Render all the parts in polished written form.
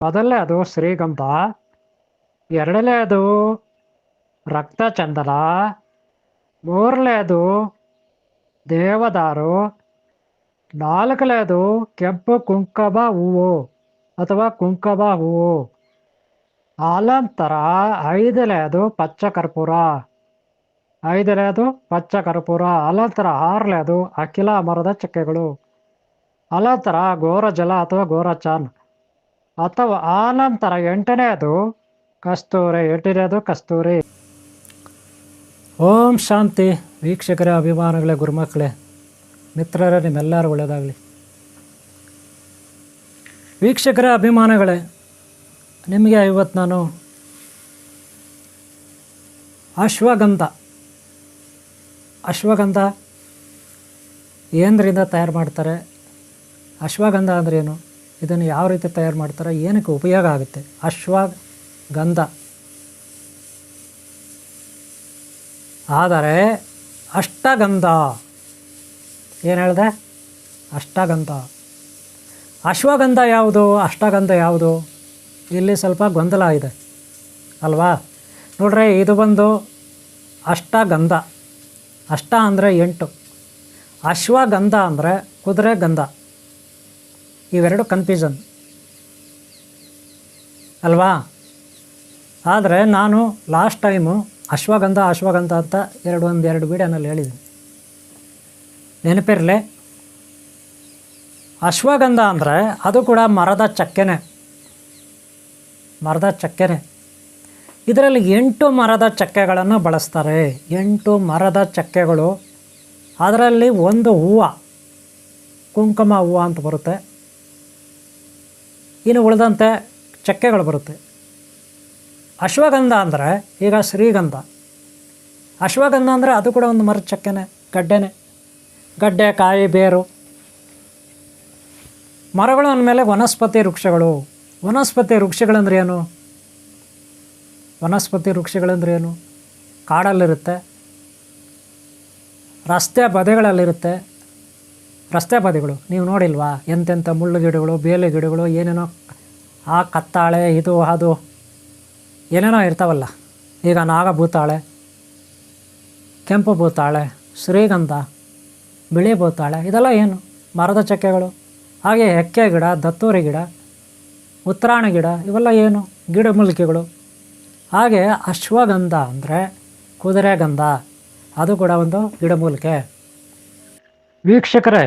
ಮೊದಲನೇದು ಶ್ರೀಗಂಧ, ಎರಡನೇದು ರಕ್ತಚಂದನ, ಮೂರನೇದು ದೇವದಾರು, ನಾಲ್ಕನೇದು ಕೆಂಪು ಕುಂಕುಮ ಹೂವು ಅಥವಾ ಕುಂಕುಮ ಹೂವು, ಆನಂತರ ಐದನೇದು ಪಚ್ಚ ಕರ್ಪೂರ, ಅನಂತರ ಆರನೇದು ಅಖಿಲ ಮರದ ಚಕ್ಕೆಗಳು, ಅನಂತರ ಗೋರಜಲ ಅಥವಾ ಗೋರಚಾನ್, ಅಥವಾ ಆನಂತರ ಎಂಟನೇದು ಕಸ್ತೂರಿ. ಓಂ ಶಾಂತಿ. ವೀಕ್ಷಕರ ಅಭಿಮಾನಗಳೇ, ಗುರುಮಕ್ಕಳೇ, ಮಿತ್ರರೇ, ನಿಮ್ಮೆಲ್ಲರೂ ಒಳ್ಳೆಯದಾಗಲಿ. ವೀಕ್ಷಕರ ಅಭಿಮಾನಗಳೇ, ನಿಮಗೆ ಇವತ್ತು ನಾನು ಅಶ್ವಗಂಧ ಏನರಿಂದ ತಯಾರು ಮಾಡ್ತಾರೆ, ಅಶ್ವಗಂಧ ಅಂದ್ರೇನು, ಇದನ್ನು ಯಾವ ರೀತಿ ತಯಾರು ಮಾಡ್ತಾರೆ, ಏನಕ್ಕೆ ಉಪಯೋಗ ಆಗುತ್ತೆ, ಅಶ್ವಗಂಧ. ಆದರೆ ಅಷ್ಟಗಂಧ ಏನು ಹೇಳಿದೆ? ಅಷ್ಟಗಂಧ. ಅಶ್ವಗಂಧ ಯಾವುದು, ಅಷ್ಟಗಂಧ ಯಾವುದು? ಇಲ್ಲಿ ಸ್ವಲ್ಪ ಗೊಂದಲ ಇದೆ ಅಲ್ವಾ? ನೋಡ್ರಿ, ಇದು ಬಂದು ಅಷ್ಟಗಂಧ. ಅಷ್ಟ ಅಂದರೆ 8, ಅಶ್ವಗಂಧ ಅಂದರೆ ಕುದುರೆ ಗಂಧ. ಇವೆರಡು ಕನ್ಫ್ಯೂಷನ್ ಅಲ್ವಾ? ಆದರೆ ನಾನು ಲಾಸ್ಟ್ ಟೈಮು ಅಶ್ವಗಂಧ ಅಂತ ಎರಡು ವೀಡಿಯೋನಲ್ಲಿ ಹೇಳಿದ್ದೀನಿ, ನೆನಪಿರಲಿ. ಅಶ್ವಗಂಧ ಅಂದರೆ ಅದು ಕೂಡ ಮರದ ಚಕ್ಕೆನೆ. ಇದರಲ್ಲಿ 8 ಮರದ ಚಕ್ಕೆಗಳನ್ನು ಬಳಸ್ತಾರೆ. 8 ಮರದ ಚಕ್ಕೆಗಳು. ಅದರಲ್ಲಿ ಒಂದು ಹೂವು, ಕುಂಕುಮ ಹೂವು ಅಂತ ಬರುತ್ತೆ. ಇನ್ನು ಉಳಿದಂತೆ ಚಕ್ಕೆಗಳು ಬರುತ್ತೆ. ಅಶ್ವಗಂಧ ಅಂದರೆ ಈಗ ಶ್ರೀಗಂಧ. ಅಶ್ವಗಂಧ ಅಂದರೆ ಅದು ಕೂಡ ಒಂದು ಮರದ ಚಕ್ಕೆನೆ, ಗಡ್ಡೆ, ಕಾಯಿ, ಬೇರು. ಮರಗಳು ಅಂದಮೇಲೆ ವನಸ್ಪತಿ ವೃಕ್ಷಗಳಂದ್ರೆ ಏನು? ವನಸ್ಪತಿ ವೃಕ್ಷಗಳಂದ್ರೆ ಏನು? ಕಾಡಲ್ಲಿರುತ್ತೆ, ರಸ್ತೆ ಬದಿಗಳಲ್ಲಿರುತ್ತೆ. ರಸ್ತೆ ಬದಿಗಳು ನೀವು ನೋಡಿಲ್ವಾ? ಎಂತೆಂಥ ಮುಳ್ಳು ಗಿಡಗಳು, ಬೇಲೆ ಗಿಡಗಳು, ಏನೇನೋ, ಆ ಕತ್ತಾಳೆ, ಇದು ಅದು ಏನೇನೋ ಇರ್ತಾವಲ್ಲ. ಈಗ ನಾಗಭೂತಾಳೆ, ಕೆಂಪು ಭೂತಾಳೆ, ಶ್ರೀಗಂಧ, ಬಿಳಿ ಭೂತಾಳೆ, ಇದೆಲ್ಲ ಏನು? ಮರದ ಚಕ್ಕೆಗಳು. ಹಾಗೆ ಎಕ್ಕೆ ಗಿಡ, ದತ್ತೂರಿ ಗಿಡ, ಉತ್ತರಾಣಿ ಗಿಡ, ಇವೆಲ್ಲ ಏನು? ಗಿಡಮೂಲಿಕೆಗಳು. ಹಾಗೆ ಅಶ್ವಗಂಧ ಅಂದರೆ ಕುದುರೆ ಗಂಧ, ಅದು ಕೂಡ ಒಂದು ಗಿಡಮೂಲಿಕೆ. ವೀಕ್ಷಕರೇ,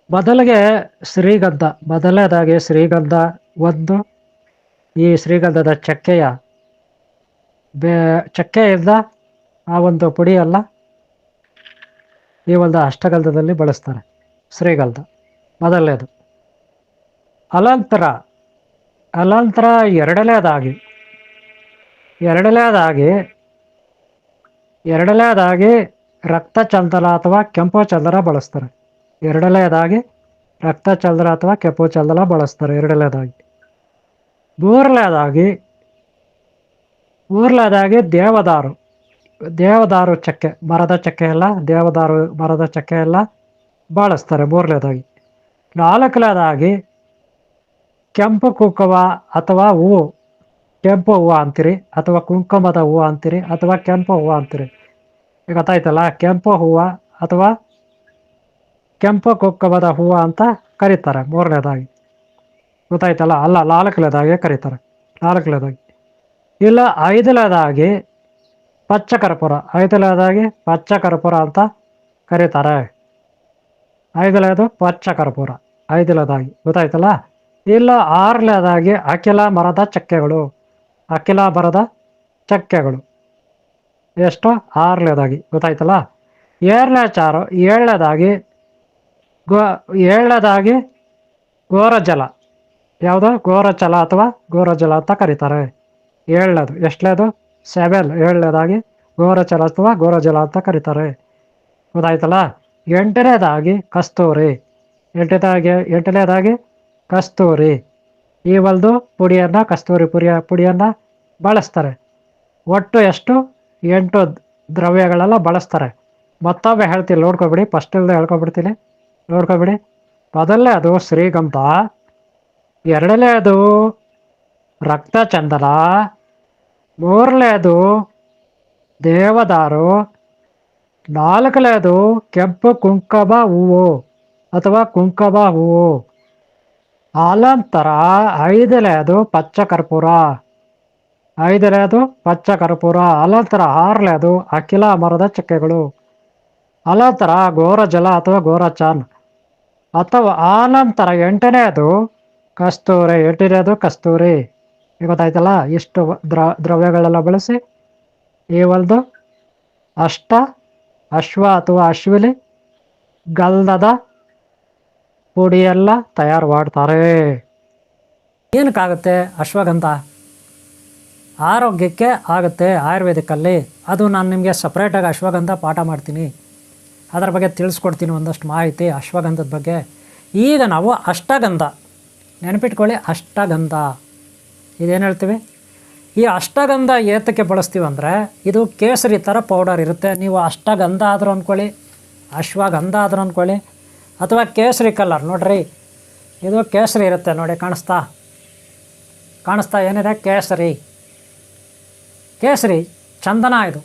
ಮೊದಲನೇದಾಗಿ ಶ್ರೀಗಂಧ ಒಂದು. ಈ ಶ್ರೀಗಂಧದ ಚಕ್ಕೆಯಿಂದ ಆ ಒಂದು ಪುಡಿಯೆಲ್ಲ ಈ ಒಂದು ಅಷ್ಟಗಂಧದಲ್ಲಿ ಬಳಸ್ತಾರೆ. ಶ್ರೀಗಂಧ ಮೊದಲನೇದು. ಅನಂತರ ಎರಡನೇದಾಗಿ ರಕ್ತಚಂದನ ಅಥವಾ ಕೆಂಪು ಚಂದನ ಬಳಸ್ತಾರೆ. ಎರಡನೇದಾಗಿ ಮೂರನೇದಾಗಿ ದೇವದಾರು ಚಕ್ಕೆ, ಮರದ ಚಕ್ಕೆ ಎಲ್ಲ, ಮರದ ಚಕ್ಕೆ ಎಲ್ಲ ಬಳಸ್ತಾರೆ. ಮೂರನೇದಾಗಿ. ನಾಲ್ಕನೇದಾಗಿ ಕೆಂಪು ಕುಂಕುಮ ಅಥವಾ ಹೂವು, ಕೆಂಪು ಹೂವು ಅಂತೀರಿ, ಅಥವಾ ಕುಂಕುಮದ ಹೂವು ಅಂತೀರಿ, ಅಥವಾ ಕೆಂಪು ಹೂವು ಅಂತೀರಿ. ಈಗ ಗೊತ್ತಾಯ್ತಲ್ಲ, ಕೆಂಪು ಹೂವು ಅಥವಾ ಕೆಂಪು ಕುಂಕುಮದ ಹೂವು ಅಂತ ಕರೀತಾರೆ. ಮೂರನೇದಾಗಿ ಗೊತ್ತಾಯ್ತಲ್ಲ? ಅಲ್ಲ, ನಾಲ್ಕನೇದಾಗಿ ಕರೀತಾರೆ. ಇಲ್ಲ, ಐದನೇದಾಗಿ ಪಚ್ಚ ಕರ್ಪೂರ ಅಂತ ಕರೀತಾರೆ. ಐದನೇದು ಪಚ್ಚ ಕರ್ಪೂರ, ಐದನೇದಾಗಿ. ಗೊತ್ತಾಯ್ತಲ್ಲ? ಇಲ್ಲ, ಆರನೇದಾಗಿ ಅಖಿಲ ಮರದ ಚಕ್ಕೆಗಳು. ಎಷ್ಟು? ಆರನೇದಾಗಿ. ಗೊತ್ತಾಯ್ತಲ್ಲ? ಏಳನೇದಾಗಿ ಗೋರಜಲ. ಯಾವುದು? ಗೋರಜಲ ಅಂತ ಕರೀತಾರೆ. ಏಳನೇದು. ಎಷ್ಟನೇದು? 7. ಏಳನೇದಾಗಿ ಗೋರಜಲ ಅಂತ ಕರೀತಾರೆ. ಗೊತ್ತಾಯ್ತಲ್ಲ? ಎಂಟನೇದಾಗಿ ಕಸ್ತೂರಿ. ಈ ಒಂದು ಕಸ್ತೂರಿ ಪುಡಿಯನ್ನು ಬಳಸ್ತಾರೆ. ಒಟ್ಟು ಎಷ್ಟು? 8 ದ್ರವ್ಯಗಳೆಲ್ಲ ಬಳಸ್ತಾರೆ. ಮತ್ತೊಮ್ಮೆ ಹೇಳ್ತೀನಿ, ನೋಡ್ಕೊಬಿಡಿ. ಫಸ್ಟ್ ಹೇಳ್ಕೊಬಿಡ್ತೀನಿ, ನೋಡ್ಕೊಬಿಡಿ. ಮೊದಲನೇ ಅದು ಶ್ರೀಗಂಧ, ಎರಡನೇದು ರಕ್ತಚಂದನ, ಮೂರನೇದು ದೇವದಾರು, ನಾಲ್ಕನೇದು ಕೆಂಪು ಕುಂಕುಮ ಹೂವು ಅಥವಾ ಕುಂಕುಮ ಹೂವು, ಆನಂತರ ಐದನೇದು ಪಚ್ಚ ಕರ್ಪೂರ, ಅನಂತರ ಆರನೇದು ಅಖಿಲ ಮರದ ಚಕ್ಕೆಗಳು, ಅನಂತರ ಗೋರಜಲ ಅಥವಾ ಗೋರಚಾನ್, ಅಥವಾ ಆನಂತರ ಎಂಟನೇದು ಕಸ್ತೂರಿ. ಈಗ ಗೊತ್ತಾಯ್ತಲ್ಲ, ಇಷ್ಟು ದ್ರವ್ಯಗಳೆಲ್ಲ ಬಳಸಿ ಈ ಒಂದು ಅಶ್ವ ಅಥವಾ ಅಶ್ವಿನಿ ಗಂಧದ ಪುಡಿಯೆಲ್ಲ ತಯಾರು ಮಾಡ್ತಾರೆ. ಏನಕ್ಕಾಗುತ್ತೆ ಅಶ್ವಗಂಧ? ಆರೋಗ್ಯಕ್ಕೆ ಆಗುತ್ತೆ ಆಯುರ್ವೇದಿಕಲ್ಲಿ. ಅದು ನಾನು ನಿಮಗೆ ಸಪ್ರೇಟಾಗಿ ಅಶ್ವಗಂಧ ಪಾಠ ಮಾಡ್ತೀನಿ, ಅದರ ಬಗ್ಗೆ ತಿಳಿಸ್ಕೊಡ್ತೀನಿ ಒಂದಷ್ಟು ಮಾಹಿತಿ ಅಶ್ವಗಂಧದ ಬಗ್ಗೆ. ಈಗ ನಾವು ಅಷ್ಟಗಂಧ ನೆನಪಿಟ್ಕೊಳ್ಳಿ. ಅಷ್ಟಗಂಧ ಇದೇನು ಹೇಳ್ತೀವಿ? ಈ ಅಷ್ಟಗಂಧ ಏತಕ್ಕೆ ಬಳಸ್ತೀವಿ ಅಂದರೆ, ಇದು ಕೇಸರಿ ಥರ ಪೌಡರ್ ಇರುತ್ತೆ. ನೀವು ಅಷ್ಟಗಂಧ ಆದರೂ ಅಂದ್ಕೊಳ್ಳಿ, ಅಶ್ವಗಂಧ ಆದರೂ ಅಂದ್ಕೊಳ್ಳಿ, ಅಥವಾ ಕೇಸರಿ ಕಲರ್ ನೋಡ್ರಿ, ಇದು ಕೇಸರಿ ಇರುತ್ತೆ ನೋಡಿ, ಕಾಣಿಸ್ತಾ ಏನಿದೆ? ಕೇಸರಿ ಚಂದನ. ಇದು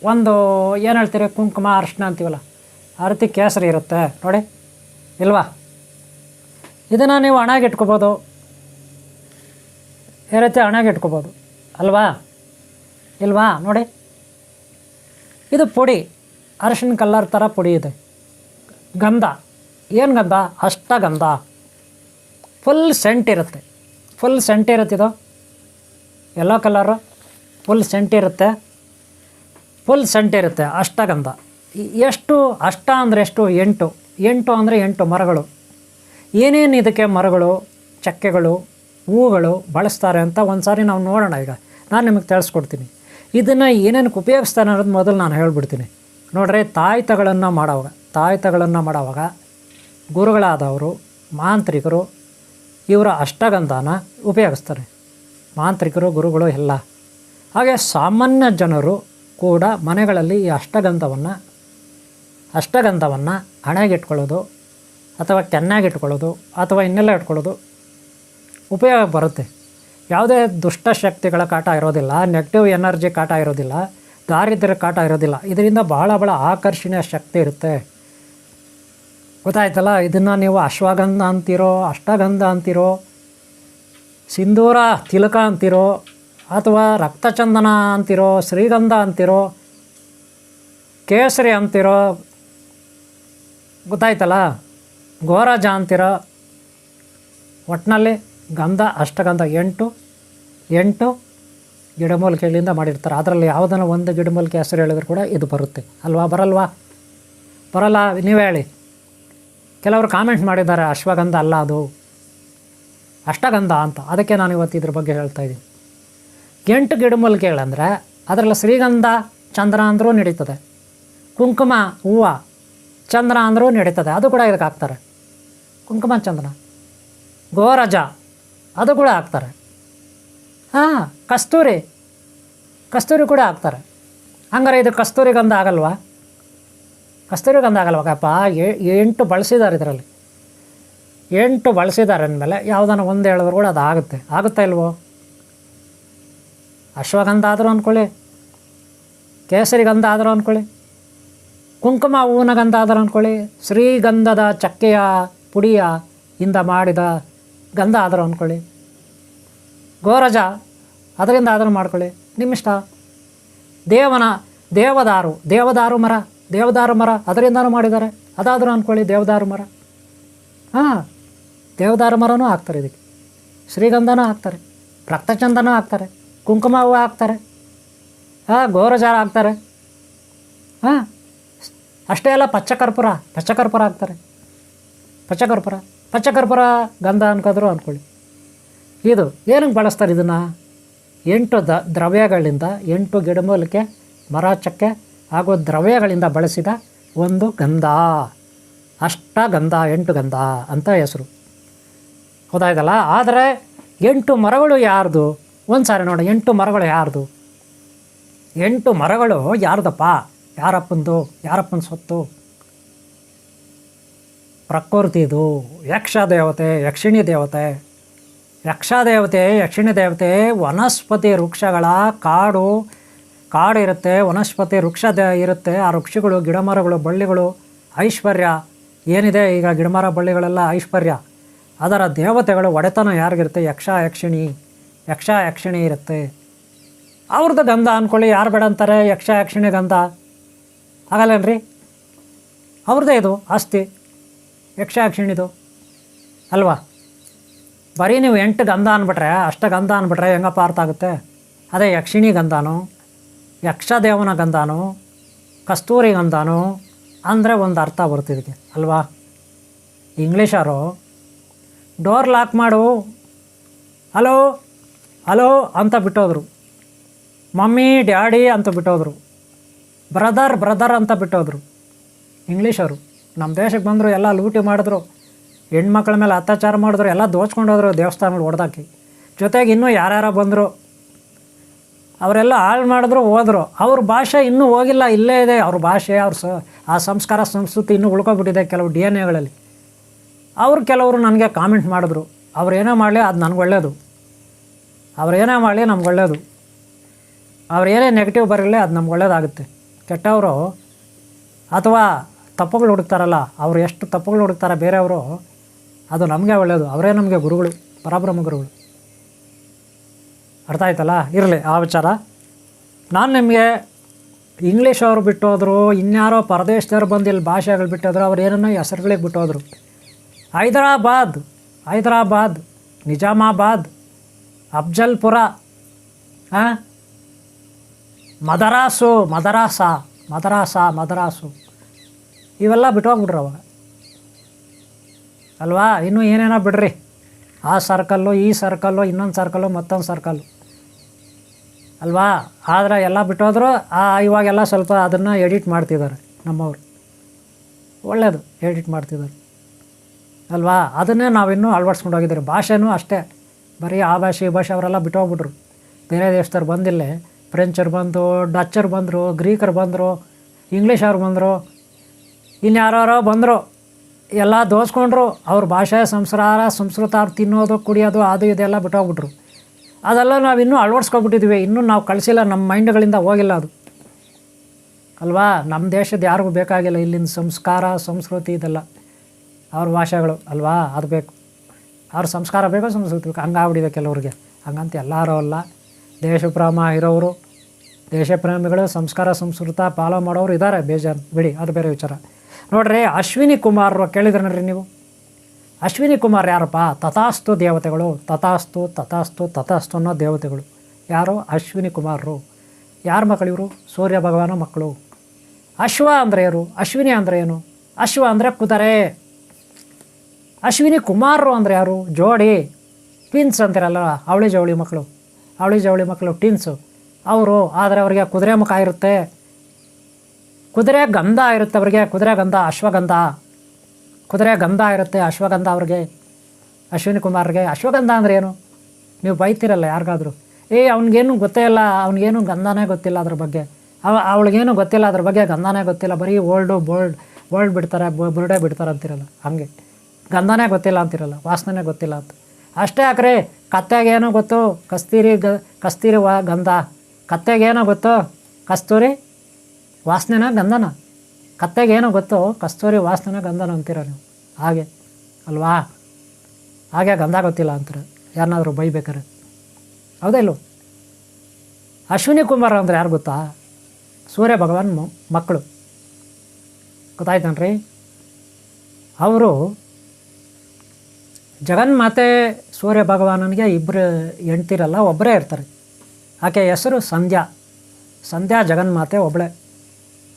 ಒಂದು ಏನು ಹೇಳ್ತೀರಿ, ಕುಂಕುಮ ಅರಿಶಿನ ಅಂತೀವಲ್ಲ, ಆ ರೀತಿ ಕೇಸರಿ ಇರುತ್ತೆ ನೋಡಿ, ಇಲ್ವಾ? ಇದನ್ನು ನೀವು ಹಣೆಗೆ ಇಟ್ಕೋಬೋದು, ಈ ರೀತಿ ಹಣೆಗೆ ಇಟ್ಕೋಬೋದು ಅಲ್ವಾ? ಇಲ್ವಾ? ನೋಡಿ, ಇದು ಪುಡಿ, ಅರಿಶಿನ ಕಲರ್ ಥರ ಪುಡಿ ಇದೆ. ಗಂಧ ಏನು ಗಂಧ? ಅಷ್ಟಗಂಧ. ಫುಲ್ ಸೆಂಟ್ ಇರುತ್ತೆ ಇದು, ಯೆಲ್ಲೋ ಕಲರು, ಫುಲ್ ಸೆಂಟ್ ಇರುತ್ತೆ ಅಷ್ಟಗಂಧ. ಎಷ್ಟು ಅಷ್ಟ ಅಂದರೆ ಎಷ್ಟು? 8 ಅಂದರೆ 8 ಮರಗಳು. ಏನೇನು ಇದಕ್ಕೆ ಮರಗಳು, ಚಕ್ಕೆಗಳು, ಹೂವುಗಳು ಬಳಸ್ತಾರೆ ಅಂತ ಒಂದು ಸಾರಿ ನಾವು ನೋಡೋಣ. ಈಗ ನಾನು ನಿಮಗೆ ತಿಳಿಸ್ಕೊಡ್ತೀನಿ ಇದನ್ನು ಏನೇನಕ್ಕೆ ಉಪಯೋಗಿಸ್ತಾರೆ ಅನ್ನೋದು ಮೊದಲು ನಾನು ಹೇಳ್ಬಿಡ್ತೀನಿ. ನೋಡ್ರಿ, ತಾಯ್ತಗಳನ್ನು ಮಾಡೋವಾಗ ಗುರುಗಳಾದವರು, ಮಾಂತ್ರಿಕರು, ಇವರ ಅಷ್ಟಗಂಧನ ಉಪಯೋಗಿಸ್ತಾರೆ. ಮಾಂತ್ರಿಕರು, ಗುರುಗಳು ಎಲ್ಲ. ಹಾಗೆ ಸಾಮಾನ್ಯ ಜನರು ಕೂಡ ಮನೆಗಳಲ್ಲಿ ಈ ಅಷ್ಟಗಂಧವನ್ನು ಹಣೆಗೆ ಇಟ್ಕೊಳ್ಳೋದು ಅಥವಾ ಕೆನ್ನಾಗಿ ಇಟ್ಕೊಳ್ಳೋದು ಅಥವಾ ಇನ್ನೆಲ್ಲ ಇಟ್ಕೊಳ್ಳೋದು ಉಪಯೋಗ ಬರುತ್ತೆ. ಯಾವುದೇ ದುಷ್ಟಶಕ್ತಿಗಳ ಕಾಟ ಇರೋದಿಲ್ಲ, ನೆಗೆಟಿವ್ ಎನರ್ಜಿ ಕಾಟ ಇರೋದಿಲ್ಲ, ದಾರಿದ್ರ್ಯ ಕಾಟ ಇರೋದಿಲ್ಲ. ಇದರಿಂದ ಬಹಳ ಆಕರ್ಷಣೀಯ ಶಕ್ತಿ ಇರುತ್ತೆ. ಗೊತ್ತಾಯ್ತಲ್ಲ? ಇದನ್ನು ನೀವು ಅಶ್ವಗಂಧ ಅಂತೀರೋ, ಅಷ್ಟಗಂಧ ಅಂತೀರೋ, ಸಿಂಧೂರ ತಿಲಕ ಅಂತೀರೋ, ಅಥವಾ ರಕ್ತಚಂದನ ಅಂತೀರೋ, ಶ್ರೀಗಂಧ ಅಂತೀರೋ, ಕೇಸರಿ ಅಂತೀರೋ, ಗೊತ್ತಾಯ್ತಲ್ಲ? ಗೋರಾಜ ಅಂತೀರೋ, ಒಟ್ಟಿನಲ್ಲಿ ಗಂಧ, ಅಷ್ಟಗಂಧ 8 ಗಿಡಮೂಲಿಕೆಗಳಿಂದ ಮಾಡಿರ್ತಾರೆ. ಅದರಲ್ಲಿ ಯಾವುದನ್ನು ಒಂದು ಗಿಡಮೂಲಿಕೆ ಹೆಸರು ಹೇಳಿದ್ರು ಕೂಡ ಇದು ಬರುತ್ತೆ ಅಲ್ವಾ? ಬರಲ್ಲ? ನೀವೇ ಹೇಳಿ. ಕೆಲವರು ಕಾಮೆಂಟ್ ಮಾಡಿದ್ದಾರೆ ಅಶ್ವಗಂಧ ಅಲ್ಲ, ಅದು ಅಷ್ಟಗಂಧ ಅಂತ. ಅದಕ್ಕೆ ನಾನು ಇವತ್ತು ಇದ್ರ ಬಗ್ಗೆ ಹೇಳ್ತಾ ಇದ್ದೀನಿ. 8 ಗಿಡಮೂಲಿಕೆಗಳಂದರೆ ಅದರಲ್ಲಿ ಶ್ರೀಗಂಧ ಚಂದ್ರ ಅಂದರೂ ನಡೀತದೆ, ಕುಂಕುಮ ಹೂವು ಚಂದ್ರ ಅಂದರೂ ನಡೀತದೆ, ಅದು ಕೂಡ ಇದಕ್ಕೆ ಹಾಕ್ತಾರೆ. ಕುಂಕುಮ ಚಂದನ, ಗೋರಜ ಅದು ಕೂಡ ಹಾಕ್ತಾರೆ. ಕಸ್ತೂರಿ ಕೂಡ ಹಾಕ್ತಾರೆ. ಹಂಗಾರೆ ಇದು ಕಸ್ತೂರಿ ಗಂಧ ಆಗಲ್ವಾ? ಕಪ್ಪ. 8 ಬಳಸಿದ್ದಾರೆ ಇದರಲ್ಲಿ. 8 ಬಳಸಿದ್ದಾರೆ ಅಂದಮೇಲೆ ಯಾವುದನ್ನು ಒಂದು ಹೇಳಿದ್ರು ಕೂಡ ಅದು ಆಗುತ್ತಾ ಇಲ್ವೋ? ಅಶ್ವಗಂಧ ಆದರೂ ಅಂದ್ಕೊಳ್ಳಿ, ಕೇಸರಿ ಗಂಧ ಆದರೂ ಅಂದ್ಕೊಳ್ಳಿ, ಕುಂಕುಮ ಹೂವಿನ ಗಂಧ ಆದರೂ ಅಂದ್ಕೊಳ್ಳಿ, ಶ್ರೀಗಂಧದ ಚಕ್ಕೆಯ ಪುಡಿಯ ಇಂದ ಮಾಡಿದ ಗಂಧ ಆದರೂ ಅಂದ್ಕೊಳ್ಳಿ, ಗೋರಜ ಅದರಿಂದ ಆದರೂ ಮಾಡ್ಕೊಳ್ಳಿ, ನಿಮ್ಮಿಷ್ಟ. ದೇವದಾರು ಮರ ಅದರಿಂದನೂ ಮಾಡಿದ್ದಾರೆ, ಅದಾದರೂ ಅಂದ್ಕೊಳ್ಳಿ, ದೇವದಾರು ಮರ. ದೇವದಾರು ಮರನೂ ಹಾಕ್ತಾರೆ ಇದಕ್ಕೆ, ಶ್ರೀಗಂಧನೂ ಹಾಕ್ತಾರೆ, ರಕ್ತಚಂದನೂ ಹಾಕ್ತಾರೆ, ಕುಂಕುಮ ಹೂವು ಹಾಕ್ತಾರೆ, ಗೋರಜ ಹಾಕ್ತಾರೆ. ಅಷ್ಟೇ ಅಲ್ಲ, ಪಚ್ಚಕರ್ಪೂರ ಹಾಕ್ತಾರೆ. ಪಚ್ಚಕರ್ಪೂರ ಗಂಧ ಅನ್ಕೋದ್ರು ಅಂದ್ಕೊಳ್ಳಿ. ಇದು ಏನಕ್ಕೆ ಬಳಸ್ತಾರೆ ಇದನ್ನು? 8 ದ್ರವ್ಯಗಳಿಂದ, 8 ಗಿಡಮೂಲಿಕೆ, ಮರ, ಚಕ್ಕೆ ಹಾಗೂ ದ್ರವ್ಯಗಳಿಂದ ಬಳಸಿದ ಒಂದು ಗಂಧ, ಅಷ್ಟಗಂಧ, 8 ಗಂಧ ಅಂತ ಹೆಸರು. ಗೊತ್ತಾಯ್ತಲ್ಲ? ಆದರೆ 8 ಮರಗಳು ಯಾರ್ದು? ಒಂದು ಸಾರಿ ನೋಡಿ, 8 ಮರಗಳು ಯಾರ್ದು? 8 ಮರಗಳು ಯಾರ್ದಪ್ಪ? ಯಾರಪ್ಪನ ಸೊತ್ತು? ಪ್ರಕೃತಿದು. ಯಕ್ಷಿಣಿ ದೇವತೆ ಯಕ್ಷದೇವತೆ ಯಕ್ಷಿಣಿ ದೇವತೆ ವನಸ್ಪತಿ ವೃಕ್ಷಗಳ ಕಾಡು ಇರುತ್ತೆ, ವನಸ್ಪತಿ ವೃಕ್ಷ ಇರುತ್ತೆ. ಆ ವೃಕ್ಷಗಳು ಗಿಡಮರಗಳು ಬಳ್ಳಿಗಳು ಐಶ್ವರ್ಯ ಏನಿದೆ ಈಗ ಗಿಡಮರ ಬಳ್ಳಿಗಳೆಲ್ಲ ಐಶ್ವರ್ಯ. ಅದರ ದೇವತೆಗಳು ಒಡೆತನ ಯಾರಿಗಿರುತ್ತೆ? ಯಕ್ಷ ಯಕ್ಷಿಣಿ ಇರುತ್ತೆ. ಅವ್ರದ್ದು ಗಂಧ ಅಂದ್ಕೊಳ್ಳಿ, ಯಾರು ಬೇಡ ಅಂತಾರೆ ಯಕ್ಷ ಯಕ್ಷಿಣಿ ಗಂಧ ಆಗಲ್ಲೇನ್ರಿ? ಅವ್ರದ್ದೇ ಇದು ಆಸ್ತಿ ಯಕ್ಷ ಯಕ್ಷಿಣಿದು ಅಲ್ವಾ? ಬರೀ ನೀವು 8 ಗಂಧ ಅಂದ್ಬಿಟ್ರೆ ಗಂಧ ಅಂದ್ಬಿಟ್ರೆ ಹೆಂಗಪ್ಪ ಅರ್ಥ ಆಗುತ್ತೆ? ಅದೇ ಯಕ್ಷಿಣಿ ಗಂಧನೋ ಯಕ್ಷದೇವನ ಗಂಧನೋ ಕಸ್ತೂರಿ ಗಂಧನೋ ಅಂದರೆ ಒಂದು ಅರ್ಥ ಬರ್ತಿದ್ದಕ್ಕೆ ಅಲ್ವಾ? ಇಂಗ್ಲೀಷರು ಡೋರ್ ಲಾಕ್ ಮಾಡು, ಹಲೋ ಅಂತ ಬಿಟ್ಟೋದ್ರು, ಮಮ್ಮಿ ಡ್ಯಾಡಿ ಅಂತ ಬಿಟ್ಟೋದ್ರು, ಬ್ರದರ್ ಅಂತ ಬಿಟ್ಟೋದ್ರು. ಇಂಗ್ಲೀಷರು ನಮ್ಮ ದೇಶಕ್ಕೆ ಬಂದರು, ಎಲ್ಲ ಲೂಟಿ ಮಾಡಿದ್ರು, ಹೆಣ್ಮಕ್ಳ ಮೇಲೆ ಅತ್ಯಾಚಾರ ಮಾಡಿದ್ರು, ಎಲ್ಲ ದೋಚ್ಕೊಂಡೋದ್ರು ದೇವಸ್ಥಾನಗಳು ಹೊಡೆದಾಕಿ. ಜೊತೆಗೆ ಇನ್ನೂ ಯಾರ್ಯಾರೋ ಬಂದರು, ಅವರೆಲ್ಲ ಹಾಳು ಮಾಡಿದ್ರು, ಹೋದರು. ಅವ್ರ ಭಾಷೆ ಇನ್ನೂ ಹೋಗಿಲ್ಲ, ಇಲ್ಲೇ ಇದೆ ಅವ್ರ ಭಾಷೆ, ಆ ಸಂಸ್ಕಾರ ಸಂಸ್ಕೃತಿ ಇನ್ನೂ ಉಳ್ಕೊಬಿಟ್ಟಿದೆ ಕೆಲವು DNA ಕೆಲವರು ನನಗೆ ಕಾಮೆಂಟ್ ಮಾಡಿದ್ರು, ಅವ್ರೇನೇ ಮಾಡಲಿ ಅದು ನನಗೆ ಒಳ್ಳೆಯದು, ಅವ್ರೇನೇ ಮಾಡಲಿ ನಮ್ಗೆ ಒಳ್ಳೆಯದು, ಅವ್ರೇನೇ ನೆಗೆಟಿವ್ ಬರಲಿ ಅದು ನಮ್ಗೆ ಒಳ್ಳೇದಾಗುತ್ತೆ. ಕೆಟ್ಟವರು ಅಥವಾ ತಪ್ಪುಗಳು ಹುಡುಕ್ತಾರಲ್ಲ, ಅವರು ಎಷ್ಟು ತಪ್ಪುಗಳು ಹುಡುಕ್ತಾರೆ ಬೇರೆಯವರು, ಅದು ನಮಗೆ ಒಳ್ಳೆಯದು. ಅವರೇ ನಮಗೆ ಗುರುಗಳು, ಪರಬ್ರಹ್ಮ ಗುರುಗಳು. ಅರ್ಥ ಆಯ್ತಲ್ಲ? ಇರಲಿ ಆ ವಿಚಾರ. ನಾನು ನಿಮಗೆ ಇಂಗ್ಲೀಷ್ ಅವರು ಬಿಟ್ಟೋದ್ರು, ಇನ್ಯಾರೋ ಪರದೇಶದವ್ರು ಬಂದು ಇಲ್ಲಿ ಭಾಷೆಗಳು ಬಿಟ್ಟೋದ್ರು, ಅವ್ರು ಏನನ್ನೋ ಹೆಸರುಗಳಿಗೆ ಬಿಟ್ಟೋದ್ರು. ಹೈದರಾಬಾದ್, ನಿಜಾಮಾಬಾದ್, ಅಫ್ಜಲ್ಪುರ, ಮದರಾಸು ಇವೆಲ್ಲ ಬಿಟ್ಟೋಗ್ಬಿಡ್ರಿ ಅವಾಗ ಅಲ್ವಾ? ಇನ್ನೂ ಏನೇನೋ ಬಿಡ್ರಿ, ಆ ಸರ್ಕಲ್ಲು ಈ ಸರ್ಕಲ್ಲು ಇನ್ನೊಂದು ಸರ್ಕಲ್ಲು ಮತ್ತೊಂದು ಸರ್ಕಲ್ಲು ಅಲ್ವಾ? ಆದರೆ ಎಲ್ಲ ಬಿಟ್ಟೋದ್ರು. ಇವಾಗೆಲ್ಲ ಸ್ವಲ್ಪ ಅದನ್ನು ಎಡಿಟ್ ಮಾಡ್ತಿದ್ದಾರೆ ನಮ್ಮವರು, ಒಳ್ಳೆಯದು ಎಡಿಟ್ ಮಾಡ್ತಿದ್ದಾರೆ ಅಲ್ವಾ? ಅದನ್ನೇ ನಾವಿನ್ನೂ ಅಳವಡಿಸ್ಕೊಂಡು ಹೋಗಿದ್ದೀರಿ. ಭಾಷೆನೂ ಅಷ್ಟೇ, ಬರೀ ಆ ಭಾಷೆ ಈ ಭಾಷೆ ಅವರೆಲ್ಲ ಬಿಟ್ಟೋಗ್ಬಿಟ್ರು. ಬೇರೆ ದೇಶದವ್ರು ಬಂದಿಲ್ಲ, ಫ್ರೆಂಚರು ಬಂದು, ಡಚ್ಚರು ಬಂದರು, ಗ್ರೀಕರು ಬಂದರು, ಇಂಗ್ಲೀಷವ್ರು ಬಂದರು, ಇನ್ಯಾರೋ ಬಂದರು, ಎಲ್ಲ ದೋಸ್ಕೊಂಡ್ರು. ಅವ್ರ ಭಾಷೆ ಸಂಸ್ಕೃತ ಅವ್ರು ತಿನ್ನೋದು ಕುಡಿಯೋದು ಅದು ಇದೆಲ್ಲ ಬಿಟ್ಟೋಗ್ಬಿಟ್ರು. ಅದೆಲ್ಲ ನಾವು ಇನ್ನೂ ಅಳವಡಿಸ್ಕೊಬಿಟ್ಟಿದ್ವಿ, ಇನ್ನೂ ನಾವು ಕಳಿಸಿಲ್ಲ, ನಮ್ಮ ಮೈಂಡ್ಗಳಿಂದ ಹೋಗಿಲ್ಲ ಅದು ಅಲ್ವಾ? ನಮ್ಮ ದೇಶದ ಯಾರಿಗೂ ಬೇಕಾಗಿಲ್ಲ ಇಲ್ಲಿನ ಸಂಸ್ಕಾರ ಸಂಸ್ಕೃತಿ ಇದೆಲ್ಲ, ಅವ್ರ ಭಾಷೆಗಳು ಅಲ್ವಾ? ಅದು ಬೇಕು, ಅವ್ರ ಸಂಸ್ಕಾರ ಬೇಕು, ಸಂಸ್ಕೃತಿ ಬೇಕು. ಹಂಗಾಗ್ಬಿಟ್ಟಿದೆ ಕೆಲವ್ರಿಗೆ. ಹಂಗಂತ ಎಲ್ಲರೂ ಅಲ್ಲ, ದೇಶಪ್ರೇಮ ಇರೋರು, ದೇಶಪ್ರೇಮಿಗಳು, ಸಂಸ್ಕಾರ ಸಂಸ್ಕೃತ ಫಾಲೋ ಮಾಡೋರು ಇದ್ದಾರೆ ಬೇಜಾರು, ಬಿಡಿ, ಅದು ಬೇರೆ ವಿಚಾರ. ನೋಡ್ರಿ, ಅಶ್ವಿನಿ ಕುಮಾರರು ಕೇಳಿದ್ರೆ ನೋಡ್ರಿ ನೀವು, ಅಶ್ವಿನಿ ಕುಮಾರ್ ಯಾರಪ್ಪ? ತಥಾಸ್ತು ದೇವತೆಗಳು, ತಥಾಸ್ತು ಅನ್ನೋ ದೇವತೆಗಳು. ಯಾರು? ಅಶ್ವಿನಿ ಕುಮಾರರು. ಯಾರ ಮಕ್ಕಳು ಇವರು? ಸೂರ್ಯ ಭಗವಾನ ಮಕ್ಕಳು. ಅಶ್ವ ಅಂದರೆ ಯಾರು? ಅಶ್ವಿನಿ ಅಂದರೆ ಏನು? ಅಶ್ವ ಅಂದರೆ ಕುದುರೆ. ಅಶ್ವಿನಿ ಕುಮಾರರು ಅಂದರೆ ಯಾರು? ಜೋಡಿ, ಟ್ವಿನ್ಸ್ ಅಂತಿರಲ್ಲ, ಅವಳಿ ಜವಳಿ ಮಕ್ಕಳು ಟ್ವಿನ್ಸು ಅವರು. ಆದರೆ ಅವರಿಗೆ ಕುದುರೆ ಮುಖ ಇರುತ್ತೆ, ಕುದುರೆ ಗಂಧ ಇರುತ್ತೆ ಅವರಿಗೆ, ಕುದುರೆ ಗಂಧ, ಅಶ್ವಗಂಧ, ಕುದುರೆ ಗಂಧ ಇರುತ್ತೆ, ಅಶ್ವಗಂಧ ಅವ್ರಿಗೆ, ಅಶ್ವಿನಿ ಕುಮಾರ್ಗೆ. ಅಶ್ವಗಂಧ ಅಂದರೆ ಏನು? ನೀವು ಬೈತಿರಲ್ಲ ಯಾರಿಗಾದರೂ, ಅವ್ನಿಗೇನು ಗೊತ್ತೇ ಇಲ್ಲ, ಅವ್ನಿಗೇನು ಗಂಧನೇ ಗೊತ್ತಿಲ್ಲ ಅದ್ರ ಬಗ್ಗೆ, ಅವಳಿಗೇನು ಗೊತ್ತಿಲ್ಲ ಅದ್ರ ಬಗ್ಗೆ, ಗಂಧನೇ ಗೊತ್ತಿಲ್ಲ, ಬರೀ ಬೋಲ್ಡ್ ಬಿಡ್ತಾರೆ, ಬುರುಡೆ ಬಿಡ್ತಾರೆ ಅಂತಿರಲ್ಲ, ಹಾಗೆ ಗಂಧನೇ ಗೊತ್ತಿಲ್ಲ ಅಂತಿರಲ್ಲ, ವಾಸನೆ ಗೊತ್ತಿಲ್ಲ ಅಂತ. ಅಷ್ಟೇ ಯಾಕ್ರಿ, ಕತ್ತೆಗೇನೋ ಗೊತ್ತು ಕಸ್ತೂರಿ ಗಂಧ, ಕತ್ತೆಗೇನೋ ಗೊತ್ತು ಕಸ್ತೂರಿ ವಾಸನೆನ ಗಂಧನ, ಕತ್ತೆಗೇನೋ ಗೊತ್ತು ಕಸ್ತೂರಿ ವಾಸನೆನ ಗಂಧನ ಅಂತೀರ ನೀವು, ಹಾಗೆ ಅಲ್ವಾ? ಹಾಗೆ ಗಂಧ ಗೊತ್ತಿಲ್ಲ ಅಂತಾರೆ ಯಾರನ್ನಾದರೂ ಬೈಬೇಕಾರೆ, ಹೌದಾ ಇಲ್ಲೋ? ಅಶ್ವಿನಿ ಕುಮಾರ್ ಅಂದರೆ ಯಾರು ಗೊತ್ತಾ? ಸೂರ್ಯ ಭಗವಾನ್ ಮಕ್ಕಳು, ಗೊತ್ತಾಯ್ತನ್ರಿ? ಅವರು ಜಗನ್ಮಾತೆ ಸೂರ್ಯ ಭಗವಾನನಿಗೆ ಇಬ್ಬರು ಹೆಂಡ್ತಿರಲ್ಲ, ಒಬ್ಬರೇ ಇರ್ತಾರೆ. ಆಕೆ ಹೆಸರು ಸಂಧ್ಯಾ ಜಗನ್ಮಾತೆ ಒಬ್ಬಳೇ.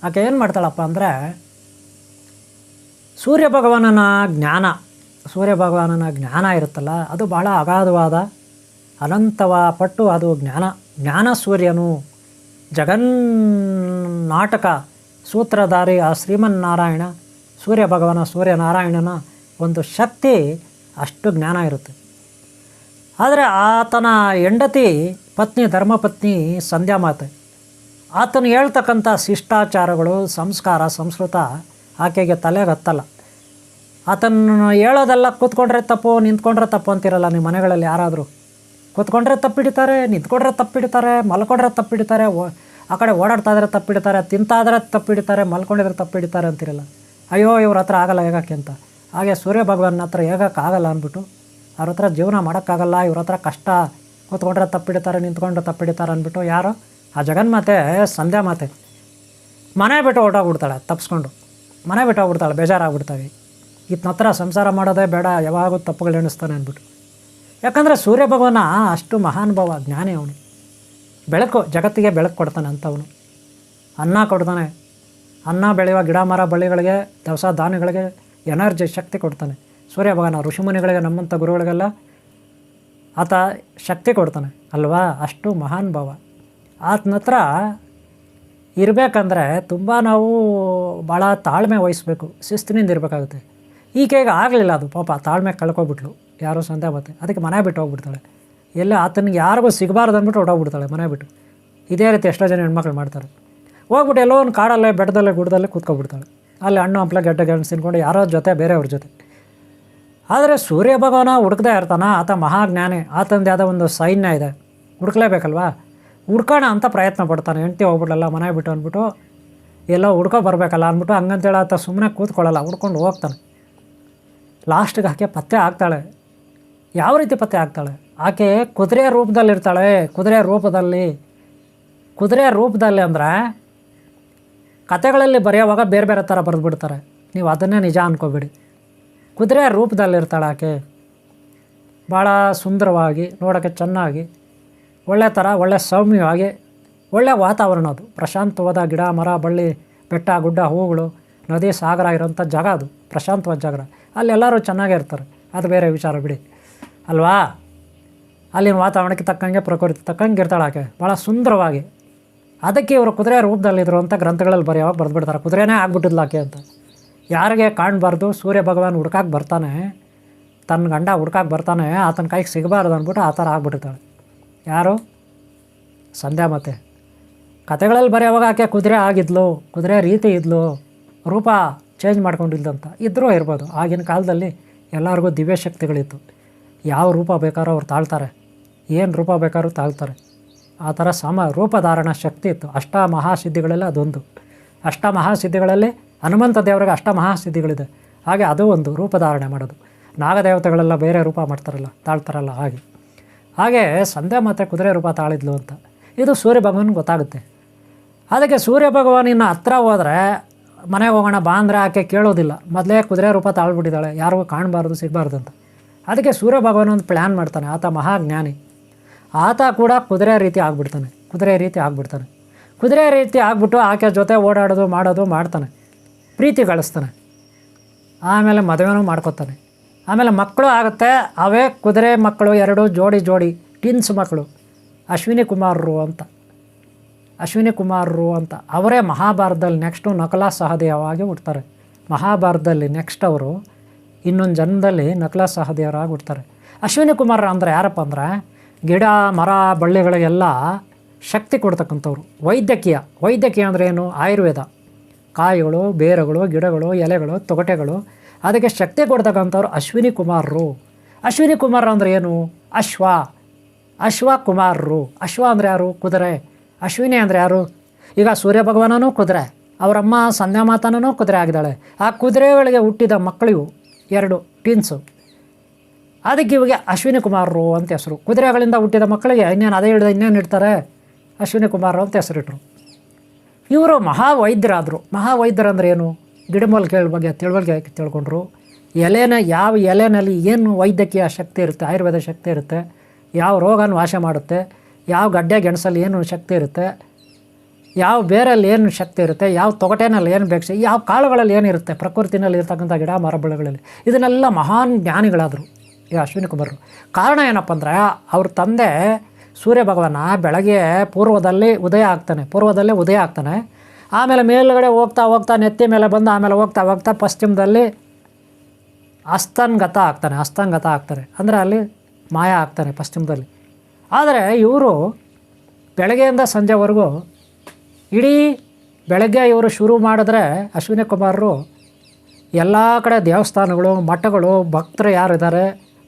ಆಕೆ ಏನು ಮಾಡ್ತಾಳಪ್ಪ ಅಂದರೆ, ಸೂರ್ಯ ಭಗವಾನನ ಜ್ಞಾನ ಇರುತ್ತಲ್ಲ, ಅದು ಬಹಳ ಅಗಾಧವಾದ ಅನಂತವಾದ ಅದು ಜ್ಞಾನ ಸೂರ್ಯನು, ಜಗನ್ನಾಟಕ ಸೂತ್ರಧಾರಿ ಆ ಶ್ರೀಮನ್ನಾರಾಯಣ ಸೂರ್ಯನಾರಾಯಣನ ಒಂದು ಶಕ್ತಿ, ಅಷ್ಟು ಜ್ಞಾನ ಇರುತ್ತೆ. ಆದರೆ ಆತನ ಹೆಂಡತಿ ಧರ್ಮಪತ್ನಿ ಸಂಧ್ಯಾಮಾತೆ, ಆತನು ಹೇಳ್ತಕ್ಕಂಥ ಶಿಷ್ಟಾಚಾರಗಳು, ಸಂಸ್ಕಾರ ಸಂಸ್ಕೃತ ಆಕೆಗೆ ತಲೆಗೆ ಹತ್ತಲ್ಲ. ಆತನ ಹೇಳೋದೆಲ್ಲ ಕೂತ್ಕೊಂಡ್ರೆ ತಪ್ಪು ನಿಂತ್ಕೊಂಡ್ರೆ ತಪ್ಪು ಅಂತಿರಲ್ಲ ನಿಮ್ಮ ಮನೆಗಳಲ್ಲಿ ಯಾರಾದರೂ. ಕೂತ್ಕೊಂಡ್ರೆ ತಪ್ಪಿಡ್ತಾರೆ, ನಿಂತ್ಕೊಂಡ್ರೆ ತಪ್ಪಿಡ್ತಾರೆ, ಮಲ್ಕೊಂಡ್ರೆ ತಪ್ಪಿಡ್ತಾರೆ, ಆ ಕಡೆ ಓಡಾಡ್ತಾ ಇದ್ರೆ ತಪ್ಪಿಡ್ತಾರೆ, ತಿಂತಾದ್ರೆ ತಪ್ಪಿಡ್ತಾರೆ, ಮಲ್ಕೊಂಡಿದ್ರೆ ತಪ್ಪಿಡ್ತಾರೆ ಅಂತಿರಲ್ಲ. ಅಯ್ಯೋ ಇವ್ರ ಹತ್ರ ಆಗಲ್ಲ ಹೇಗಕ್ಕೆ ಅಂತ. ಹಾಗೆ ಸೂರ್ಯ ಭಗವಾನ್ ಹತ್ರ ಹೇಗಕ್ಕಾಗಲ್ಲ ಅಂದ್ಬಿಟ್ಟು ಅವ್ರ ಹತ್ರ ಜೀವನ ಮಾಡೋಕ್ಕಾಗಲ್ಲ, ಇವ್ರ ಹತ್ರ ಕಷ್ಟ, ಕೂತ್ಕೊಂಡ್ರೆ ತಪ್ಪಿಡ್ತಾರೆ, ನಿಂತ್ಕೊಂಡ್ರೆ ತಪ್ಪಿಡ್ತಾರೆ ಅಂದ್ಬಿಟ್ಟು ಯಾರು ಆ ಜಗನ್ಮಾತೆ ಸಂಧ್ಯಾ ಮಾತೆ ಮನೆ ಬಿಟ್ಟು ಹೊರಟೋಗ್ಬಿಡ್ತಾಳೆ, ತಪ್ಪಿಸ್ಕೊಂಡು ಮನೆ ಬಿಟ್ಟು ಹೋಗ್ಬಿಡ್ತಾಳೆ, ಬೇಜಾರಾಗ್ಬಿಡ್ತಾವೆ. ಈತನ ಹತ್ರ ಸಂಸಾರ ಮಾಡೋದೇ ಬೇಡ, ಯಾವಾಗೂ ತಪ್ಪುಗಳು ಎಣಿಸ್ತಾನೆ ಅಂದ್ಬಿಟ್ಟು. ಯಾಕಂದರೆ ಸೂರ್ಯ ಭಗವಾನ ಅಷ್ಟು ಮಹಾನುಭಾವ, ಜ್ಞಾನಿ ಅವನು. ಬೆಳಕು, ಜಗತ್ತಿಗೆ ಬೆಳಕು ಕೊಡ್ತಾನೆ ಅಂಥವನು. ಅನ್ನ ಕೊಡ್ತಾನೆ, ಅನ್ನ ಬೆಳೆಯುವ ಗಿಡ ಮರ ಬಳ್ಳಿಗಳಿಗೆ, ದವಸ ಧಾನ್ಯಗಳಿಗೆ ಎನರ್ಜಿ, ಶಕ್ತಿ ಕೊಡ್ತಾನೆ ಸೂರ್ಯ ಭಗವಾನ. ಋಷಿಮುನಿಗಳಿಗೆ, ನಮ್ಮಂಥ ಗುರುಗಳಿಗೆಲ್ಲ ಆತ ಶಕ್ತಿ ಕೊಡ್ತಾನೆ ಅಲ್ವಾ. ಅಷ್ಟು ಮಹಾನುಭಾವ. ಆತನ ಹತ್ರ ಇರಬೇಕಂದ್ರೆ ತುಂಬ ನಾವು ಭಾಳ ತಾಳ್ಮೆ ವಹಿಸ್ಬೇಕು, ಶಿಸ್ತಿನಿಂದ ಇರಬೇಕಾಗುತ್ತೆ. ಈಕೆಗೆ ಆಗಲಿಲ್ಲ ಅದು, ಪಾಪ ತಾಳ್ಮೆ ಕಳ್ಕೊಬಿಟ್ಲು ಯಾರೋ ಸಂಧ್ಯಾ ಮಾತೆ. ಅದಕ್ಕೆ ಮನೆ ಬಿಟ್ಟು ಹೋಗ್ಬಿಡ್ತಾಳೆ. ಎಲ್ಲ ಆತನಿಗೆ ಯಾರಿಗೂ ಸಿಗಬಾರ್ದು ಅಂದ್ಬಿಟ್ಟು ಹೊರಟೋಗ್ಬಿಡ್ತಾಳೆ ಮನೆ ಬಿಟ್ಟು. ಇದೇ ರೀತಿ ಎಷ್ಟೋ ಜನ ಹೆಣ್ಮಕ್ಳು ಮಾಡ್ತಾರೆ. ಹೋಗ್ಬಿಟ್ಟು ಎಲ್ಲೋ ಒಂದು ಕಾಡಲ್ಲೇ, ಬೆಟ್ಟದಲ್ಲೇ, ಗುಡ್ಡದಲ್ಲೇ ಕೂತ್ಕೊಬಿಡ್ತಾಳೆ. ಅಲ್ಲಿ ಹಣ್ಣು ಹಂಪ್ಲ ಗೆಡ್ಡೆ ಗೆಣಸು ತಿನ್ಕೊಂಡು ಯಾರೋ ಜೊತೆ, ಬೇರೆಯವ್ರ ಜೊತೆ. ಆದರೆ ಸೂರ್ಯ ಭಗವಾನ ಹುಡುಕದೇ ಇರ್ತಾನೆ. ಆತ ಮಹಾಜ್ಞಾನಿ, ಆತಂದು ಯಾವುದೋ ಒಂದು ಸೈನ್ಯ ಇದೆ, ಹುಡುಕ್ಲೇಬೇಕಲ್ವಾ. ಹುಡ್ಕೋಣ ಅಂತ ಪ್ರಯತ್ನ ಪಡ್ತಾನೆ. ಹೆಂಡ್ತಿ ಹೋಗ್ಬಿಡಲ್ಲ ಮನೆ ಬಿಟ್ಟು ಅಂದ್ಬಿಟ್ಟು, ಎಲ್ಲೋ ಹುಡ್ಕೋ ಬರಬೇಕಲ್ಲ ಅಂದ್ಬಿಟ್ಟು ಹಂಗಂತೇಳಿ ಆತ ಸುಮ್ಮನೆ ಕೂತ್ಕೊಳ್ಳಲ್ಲ, ಹುಡ್ಕೊಂಡು ಹೋಗ್ತಾನೆ. ಲಾಸ್ಟಿಗೆ ಆಕೆ ಪತ್ತೆ ಆಗ್ತಾಳೆ. ಯಾವ ರೀತಿ ಪತ್ತೆ ಆಗ್ತಾಳೆ? ಆಕೆ ಕುದುರೆ ರೂಪದಲ್ಲಿರ್ತಾಳೆ. ಕುದುರೆ ರೂಪದಲ್ಲಿ ಅಂದರೆ ಕತೆಗಳಲ್ಲಿ ಬರೆಯೋವಾಗ ಬೇರೆ ಬೇರೆ ಥರ ಬರೆದ್ಬಿಡ್ತಾರೆ, ನೀವು ಅದನ್ನೇ ನಿಜ ಅಂದ್ಕೋಬೇಡಿ. ಕುದುರೆ ರೂಪದಲ್ಲಿರ್ತಾಳೆ ಆಕೆ. ಭಾಳ ಸುಂದರವಾಗಿ, ನೋಡೋಕ್ಕೆ ಚೆನ್ನಾಗಿ, ಒಳ್ಳೆ ಥರ, ಒಳ್ಳೆ ಸೌಮ್ಯವಾಗಿ, ಒಳ್ಳೆ ವಾತಾವರಣ ಅದು. ಪ್ರಶಾಂತವಾದ ಗಿಡ ಮರ ಬಳ್ಳಿ, ಬೆಟ್ಟ ಗುಡ್ಡ, ಹೂಗಳು, ನದಿ ಸಾಗರ ಇರೋಂಥ ಜಾಗ ಅದು, ಪ್ರಶಾಂತವಾದ ಜಾಗ. ಅಲ್ಲೆಲ್ಲರೂ ಚೆನ್ನಾಗೇ ಇರ್ತಾರೆ, ಅದು ಬೇರೆ ವಿಚಾರ ಬಿಡಿ ಅಲ್ವಾ. ಅಲ್ಲಿನ ವಾತಾವರಣಕ್ಕೆ ತಕ್ಕಂಗೆ, ಪ್ರಕೃತಿ ತಕ್ಕಂಗೆ ಇರ್ತಾಳೆ ಆಕೆ, ಭಾಳ ಸುಂದರವಾಗಿ. ಅದಕ್ಕೆ ಇವರು ಕುದುರೆ ರೂಪದಲ್ಲಿದ್ದರು ಅಂತ ಗ್ರಂಥಗಳಲ್ಲಿ ಬರೆಯೋವಾಗ ಬರೆದ್ಬಿಡ್ತಾರೆ, ಕುದುರೆನೇ ಆಗ್ಬಿಟ್ಟಿದ್ಲು ಆಕೆ ಅಂತ. ಯಾರಿಗೆ ಕಾಣಬಾರ್ದು, ಸೂರ್ಯ ಭಗವಾನ್ ಹುಡ್ಕಕ್ಕೆ ಬರ್ತಾನೆ, ತನ್ನ ಗಂಡ ಹುಡ್ಕಕ್ಕೆ ಬರ್ತಾನೆ, ಆತನ ಕೈಗೆ ಸಿಗಬಾರ್ದು ಅಂದ್ಬಿಟ್ಟು ಆ ಥರ ಆಗ್ಬಿಟ್ಟಿರ್ತಾಳೆ. ಯಾರು? ಸಂಧ್ಯಾ ಮಾತೆ. ಕತೆಗಳಲ್ಲಿ ಬರೆಯೋವಾಗ ಆಕೆ ಕುದುರೆ ಆಗಿದ್ಲು, ಕುದುರೆ ರೀತಿ ಇದ್ಲು, ರೂಪ ಚೇಂಜ್ ಮಾಡ್ಕೊಂಡಿದ್ದಂತ ಇದ್ದರೂ ಇರ್ಬೋದು. ಆಗಿನ ಕಾಲದಲ್ಲಿ ಎಲ್ಲರಿಗೂ ದಿವ್ಯ ಶಕ್ತಿಗಳಿತ್ತು. ಯಾವ ರೂಪ ಬೇಕಾದ್ರೂ ಅವ್ರು ತಾಳ್ತಾರೆ, ಏನು ರೂಪ ಬೇಕಾದ್ರೂ ತಾಳ್ತಾರೆ. ಆ ಥರ ರೂಪಧಾರಣ ಶಕ್ತಿ ಇತ್ತು. ಅಷ್ಟಮಹಾಸಿದ್ಧಿಗಳಲ್ಲಿ ಅದೊಂದು. ಅಷ್ಟಮಹಾಸಿದ್ಧಿಗಳಲ್ಲಿ ಹನುಮಂತ ದೇವರಿಗೆ ಅಷ್ಟಮಹಾಸಿದ್ಧಿಗಳಿದೆ. ಹಾಗೆ ಅದು ಒಂದು ರೂಪಧಾರಣೆ ಮಾಡೋದು. ನಾಗದೇವತೆಗಳೆಲ್ಲ ಬೇರೆ ರೂಪ ಮಾಡ್ತಾರಲ್ಲ, ತಾಳ್ತಾರಲ್ಲ, ಹಾಗೆ ಸಂಧ್ಯಾ ಮಾತೆ ಕುದುರೆ ರೂಪ ತಾಳಿದ್ಲು ಅಂತ ಇದು ಸೂರ್ಯ ಭಗವಾನ್ಗೆ ಗೊತ್ತಾಗುತ್ತೆ. ಅದಕ್ಕೆ ಸೂರ್ಯ ಭಗವಾನಿನ ಹತ್ರ ಹೋದರೆ, ಮನೆಗೆ ಹೋಗೋಣ ಬಾ ಅಂದರೆ ಆಕೆ ಕೇಳೋದಿಲ್ಲ, ಮೊದಲೇ ಕುದುರೆ ರೂಪ ತಾಳ್ಬಿಟ್ಟಿದ್ದಾಳೆ, ಯಾರಿಗೂ ಕಾಣಬಾರ್ದು ಸಿಗಬಾರ್ದು ಅಂತ. ಅದಕ್ಕೆ ಸೂರ್ಯ ಭಗವಾನ್ ಒಂದು ಪ್ಲ್ಯಾನ್ ಮಾಡ್ತಾನೆ. ಆತ ಮಹಾಜ್ಞಾನಿ, ಆತ ಕೂಡ ಕುದುರೆ ರೀತಿ ಆಗಿಬಿಡ್ತಾನೆ. ಕುದುರೆ ರೀತಿ ಆಗಿಬಿಟ್ಟು ಆಕೆ ಜೊತೆ ಓಡಾಡೋದು ಮಾಡೋದು ಮಾಡ್ತಾನೆ, ಪ್ರೀತಿ ಗಳಿಸ್ತಾನೆ. ಆಮೇಲೆ ಮದುವೆನೂ ಮಾಡ್ಕೊತಾನೆ. ಆಮೇಲೆ ಮಕ್ಕಳು ಆಗುತ್ತೆ. ಅವೇ ಕುದುರೆ ಮಕ್ಕಳು, ಎರಡು ಜೋಡಿ ಟಿನ್ಸ್ ಮಕ್ಕಳು, ಅಶ್ವಿನಿ ಕುಮಾರರು ಅಂತ. ಅವರೇ ಮಹಾಭಾರತದಲ್ಲಿ ನೆಕ್ಸ್ಟು ನಕಲ ಸಹದೇವವಾಗಿ ಹುಡ್ತಾರೆ. ಮಹಾಭಾರತದಲ್ಲಿ ನೆಕ್ಸ್ಟ್ ಅವರು ಇನ್ನೊಂದು ಜನ್ಮದಲ್ಲಿ ನಕಲ ಸಹದೇವರಾಗಿ ಹುಡ್ತಾರೆ. ಅಶ್ವಿನಿ ಕುಮಾರ ಅಂದರೆ ಯಾರಪ್ಪ ಅಂದರೆ, ಗಿಡ ಮರ ಬಳ್ಳಿಗಳಿಗೆಲ್ಲ ಶಕ್ತಿ ಕೊಡ್ತಕ್ಕಂಥವ್ರು. ವೈದ್ಯಕೀಯ ಅಂದರೆ ಏನು? ಆಯುರ್ವೇದ, ಕಾಯಿಗಳು, ಬೇರುಗಳು, ಗಿಡಗಳು, ಎಲೆಗಳು, ತೊಗಟೆಗಳು, ಅದಕ್ಕೆ ಶಕ್ತಿ ಕೊಡ್ತಕ್ಕಂಥವ್ರು ಅಶ್ವಿನಿ ಕುಮಾರರು. ಅಶ್ವಿನಿ ಕುಮಾರ ಅಂದರೆ ಏನು? ಅಶ್ವ ಕುಮಾರರು. ಅಶ್ವ ಅಂದರೆ ಯಾರು? ಕುದುರೆ. ಅಶ್ವಿನಿ ಅಂದರೆ ಯಾರು? ಈಗ ಸೂರ್ಯ ಭಗವಾನನೂ ಕುದುರೆ, ಅವರಮ್ಮ ಸಂಧ್ಯಾ ಮಾತನೂ ಕುದುರೆ ಆಗಿದ್ದಾಳೆ. ಆ ಕುದುರೆಗಳಿಗೆ ಹುಟ್ಟಿದ ಮಕ್ಕಳಿವು ಎರಡು ಟಿನ್ಸು. ಅದಕ್ಕೆ ಇವಾಗ ಅಶ್ವಿನಿ ಕುಮಾರರು ಅಂತ ಹೆಸರು. ಕುದುರೆಗಳಿಂದ ಹುಟ್ಟಿದ ಮಕ್ಕಳಿಗೆ ಇನ್ನೇನು ಇಡ್ತಾರೆ? ಅಶ್ವಿನಿ ಕುಮಾರರು ಅಂತ ಹೆಸರಿಟ್ರು. ಇವರು ಮಹಾವೈದ್ಯರಾದರು. ಮಹಾವೈದ್ಯರಂದ್ರೆ ಏನು? ಗಿಡಮೂಲಿಕೆಗಳ ಬಗ್ಗೆ ತಿಳ್ಕೊಂಡ್ರು. ಯಾವ ಎಲೆನಲ್ಲಿ ಏನು ವೈದ್ಯಕೀಯ ಶಕ್ತಿ ಇರುತ್ತೆ, ಆಯುರ್ವೇದ ಶಕ್ತಿ ಇರುತ್ತೆ, ಯಾವ ರೋಗನ ವಾಶ ಮಾಡುತ್ತೆ, ಯಾವ ಗಡ್ಡೆ ಗೆಣಸಲ್ಲಿ ಏನು ಶಕ್ತಿ ಇರುತ್ತೆ, ಯಾವ ಬೇರಲ್ಲಿ ಏನು ಶಕ್ತಿ ಇರುತ್ತೆ, ಯಾವ ತೊಗಟೆನಲ್ಲಿ ಏನು ಬೇಕು, ಯಾವ ಕಾಳುಗಳಲ್ಲಿ ಏನಿರುತ್ತೆ, ಪ್ರಕೃತಿನಲ್ಲಿ ಇರ್ತಕ್ಕಂಥ ಗಿಡ ಮರ ಬಳ್ಳಿಗಳಲ್ಲಿ, ಇದನ್ನೆಲ್ಲ ಮಹಾನ್ ಜ್ಞಾನಿಗಳಾದರು ಈ ಅಶ್ವಿನಿ ಕುಮಾರರು. ಕಾರಣ ಏನಪ್ಪ ಅಂದರೆ, ಅವ್ರ ತಂದೆ ಸೂರ್ಯ ಭಗವಾನ ಬೆಳಗ್ಗೆ ಪೂರ್ವದಲ್ಲೇ ಉದಯ ಆಗ್ತಾನೆ. ಆಮೇಲೆ ಮೇಲುಗಡೆ ಹೋಗ್ತಾ ನೆತ್ತಿ ಮೇಲೆ ಬಂದು, ಆಮೇಲೆ ಹೋಗ್ತಾ ಪಶ್ಚಿಮದಲ್ಲಿ ಅಸ್ತಂಗತ ಆಗ್ತಾನೆ. ಅಂದರೆ ಅಲ್ಲಿ ಮಾಯ ಆಗ್ತಾನೆ ಪಶ್ಚಿಮದಲ್ಲಿ. ಆದರೆ ಇವರು ಬೆಳಗ್ಗೆಯಿಂದ ಸಂಜೆವರೆಗೂ ಇಡೀ ಬೆಳಗ್ಗೆ ಇವರು ಶುರು ಮಾಡಿದ್ರೆ, ಅಶ್ವಿನಿ ಕುಮಾರರು ಎಲ್ಲ ಕಡೆ ದೇವಸ್ಥಾನಗಳು, ಮಠಗಳು, ಭಕ್ತರು ಯಾರಿದ್ದಾರೆ,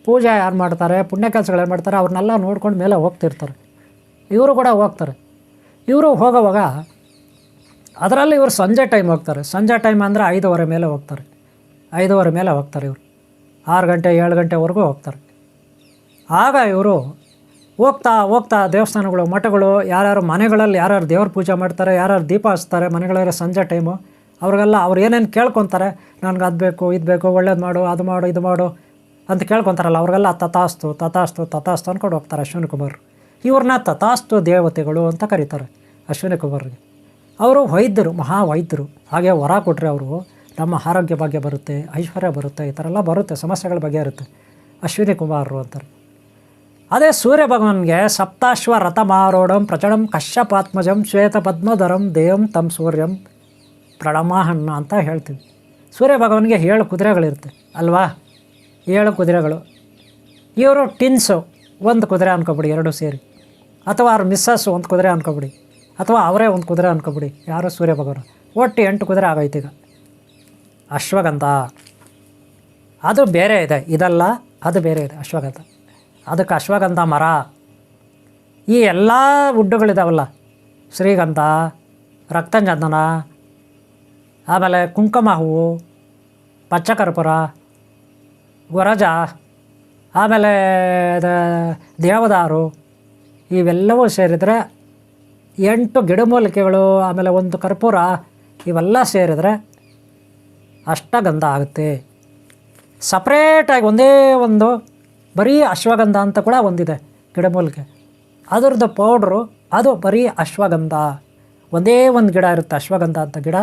ಪೂಜೆ ಯಾರು ಮಾಡ್ತಾರೆ, ಪುಣ್ಯ ಕೆಲಸಗಳು ಏನು ಮಾಡ್ತಾರೆ, ಅವ್ರನ್ನೆಲ್ಲ ನೋಡ್ಕೊಂಡು ಮೇಲೆ ಹೋಗ್ತಿರ್ತಾರೆ. ಇವರು ಕೂಡ ಹೋಗ್ತಾರೆ. ಇವರು ಹೋಗೋವಾಗ ಅದರಲ್ಲಿ ಇವರು ಸಂಜೆ ಟೈಮ್ ಹೋಗ್ತಾರೆ. ಸಂಜೆ ಟೈಮ್ ಅಂದರೆ 5:30 ಮೇಲೆ ಹೋಗ್ತಾರೆ. 5:30 ಮೇಲೆ ಹೋಗ್ತಾರೆ ಇವರು. 6 ಗಂಟೆ 7 ಗಂಟೆವರೆಗೂ ಹೋಗ್ತಾರೆ. ಆಗ ಇವರು ಹೋಗ್ತಾ ದೇವಸ್ಥಾನಗಳು, ಮಠಗಳು, ಯಾರ್ಯಾರು ಮನೆಗಳಲ್ಲಿ ಯಾರ್ಯಾರು ದೇವ್ರ ಪೂಜೆ ಮಾಡ್ತಾರೆ, ಯಾರ್ಯಾರು ದೀಪ ಹಚ್ತಾರೆ ಮನೆಗಳಲ್ಲಿ ಸಂಜೆ ಟೈಮು, ಅವ್ರಿಗೆಲ್ಲ ಅವ್ರು ಏನೇನು ಕೇಳ್ಕೊತಾರೆ, ನನಗೆ ಅದು ಬೇಕು, ಇದು ಬೇಕು, ಒಳ್ಳೇದು ಮಾಡು, ಅದು ಮಾಡು, ಇದು ಮಾಡು ಅಂತ ಕೇಳ್ಕೊತಾರಲ್ಲ, ಅವ್ರಿಗೆಲ್ಲ ತಥಾಸ್ತು ತಥಾಸ್ತು ತಥಾಸ್ತು ಅಂದ್ಕೊಂಡು ಹೋಗ್ತಾರೆ ಅಶ್ವಿನಿ ಕುಮಾರ್. ಇವ್ರನ್ನ ತಥಾಸ್ತು ದೇವತೆಗಳು ಅಂತ ಕರೀತಾರೆ ಅಶ್ವಿನಿ ಕುಮಾರ್ಗೆ. ಅವರು ವೈದ್ಯರು, ಮಹಾವೈದ್ಯರು. ಹಾಗೆ ವರ ಕೊಟ್ಟರೆ ಅವರು ನಮ್ಮ ಆರೋಗ್ಯ ಭಾಗ್ಯ ಬರುತ್ತೆ, ಐಶ್ವರ್ಯ ಬರುತ್ತೆ, ಈ ಥರ ಎಲ್ಲ ಬರುತ್ತೆ, ಸಮಸ್ಯೆಗಳ ಬಗ್ಗೆ ಇರುತ್ತೆ. ಅಶ್ವಿನಿ ಕುಮಾರರು ಅಂತಾರೆ. ಅದೇ ಸೂರ್ಯ ಭಗವಾನ್ಗೆ ಸಪ್ತಾಶ್ವ ರಥಮಾರೋಢಂ ಪ್ರಚಂಡಂ ಕಶ್ಯಪಾತ್ಮಜಂ ಶ್ವೇತ ಪದ್ಮಧರಂ ದೇವಂ ತಂ ಸೂರ್ಯಂ ಪ್ರಣಮಾಹನ್ನ ಅಂತ ಹೇಳ್ತೀವಿ. ಸೂರ್ಯ ಭಗವಾನ್ಗೆ 7 ಕುದುರೆಗಳಿರುತ್ತೆ ಅಲ್ವಾ, 7 ಕುದುರೆಗಳು. ಇವರು ಟಿನ್ಸು, 1 ಕುದುರೆ ಅನ್ಕೊಬಿಡಿ, 2 ಸೇರಿ, ಅಥವಾ ಅವ್ರ ಮಿಸ್ಸಸ್ಸು 1 ಕುದುರೆ ಅನ್ಕೊಬಿಡಿ, ಅಥವಾ ಅವರೇ 1 ಕುದುರೆ ಅನ್ಕೊಬಿಡಿ, ಯಾರು ಸೂರ್ಯ ಭಗವಾನ್. ಒಟ್ಟು 8 ಕುದುರೆ ಆಗೈತೆ. ಈಗ ಅಶ್ವಗಂಧ ಅದು ಬೇರೆ ಇದೆ, ಇದಲ್ಲ, ಅದು ಬೇರೆ ಇದೆ ಅಶ್ವಗಂಧ. ಅದಕ್ಕೆ ಅಶ್ವಗಂಧ ಮರ. ಈ ಎಲ್ಲ ಉಡ್ಡುಗಳಿದಾವಲ್ಲ, ಶ್ರೀಗಂಧ, ರಕ್ತಚಂದನ, ಆಮೇಲೆ ಕುಂಕುಮ ಹೂವು, ಪಚ್ಚಕರ್ಪೂರ, ಗೊರಜ, ಆಮೇಲೆ ದೇವದಾರು, ಇವೆಲ್ಲವೂ ಸೇರಿದರೆ 8 ಗಿಡಮೂಲಿಕೆಗಳು, ಆಮೇಲೆ 1 ಕರ್ಪೂರ, ಇವೆಲ್ಲ ಸೇರಿದರೆ ಅಷ್ಟಗಂಧ ಆಗುತ್ತೆ. ಸಪ್ರೇಟಾಗಿ ಒಂದೇ ಒಂದು ಬರೀ ಅಶ್ವಗಂಧ ಅಂತ ಕೂಡ ಒಂದಿದೆ ಗಿಡಮೂಲಿಕೆ, ಅದರದ್ದು ಪೌಡ್ರು, ಅದು ಬರೀ ಅಶ್ವಗಂಧ. ಒಂದೇ ಒಂದು ಗಿಡ ಇರುತ್ತೆ ಅಶ್ವಗಂಧ ಅಂತ ಗಿಡ,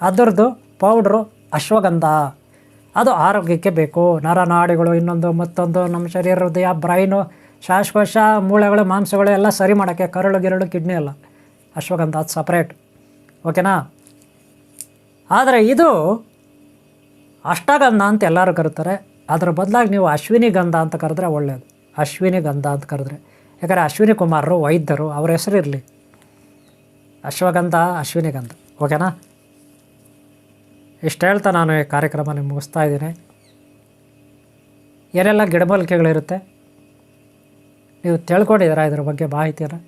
ಅದರದ್ದು ಪೌಡ್ರು ಅಶ್ವಗಂಧ. ಅದು ಆರೋಗ್ಯಕ್ಕೆ ಬೇಕು. ನರನಾಡಿಗಳು, ಇನ್ನೊಂದು ಮತ್ತೊಂದು, ನಮ್ಮ ಶರೀರ, ಹೃದಯ, ಬ್ರೈನು, ಶ್ವಾಸಕೋಶ, ಮೂಳೆಗಳು, ಮಾಂಸಗಳು ಎಲ್ಲ ಸರಿ ಮಾಡೋಕ್ಕೆ, ಕರಳು ಗಿರಳು, ಕಿಡ್ನಿ ಎಲ್ಲ ಅಶ್ವಗಂಧ, ಅದು ಸಪ್ರೇಟ್. ಓಕೆನಾ? ಆದರೆ ಇದು ಅಷ್ಟಗಂಧ ಅಂತ ಎಲ್ಲರೂ ಕರೀತಾರೆ. ಅದರ ಬದಲಾಗಿ ನೀವು ಅಶ್ವಿನಿ ಗಂಧ ಅಂತ ಕರೆದ್ರೆ ಒಳ್ಳೆಯದು. ಅಶ್ವಿನಿ ಗಂಧ ಅಂತ ಕರೆದ್ರೆ, ಯಾಕಂದರೆ ಅಶ್ವಿನಿ ಕುಮಾರರು ವೈದ್ಯರು, ಅವ್ರ ಹೆಸರು ಇರಲಿ. ಅಶ್ವಗಂಧ, ಅಶ್ವಿನಿ ಗಂಧ. ಓಕೆನಾ? ಇಷ್ಟು ಹೇಳ್ತಾ ನಾನು ಈ ಕಾರ್ಯಕ್ರಮ ನಿಮ್ಗೆ ಮುಗಿಸ್ತಾ ಇದ್ದೀನಿ. ಏನೆಲ್ಲ ಗಿಡಮೂಲಿಕೆಗಳಿರುತ್ತೆ ನೀವು ತಿಳ್ಕೊಂಡಿದ್ದೀರಾ? ಇದ್ರ ಬಗ್ಗೆ ಮಾಹಿತಿಯನ್ನು,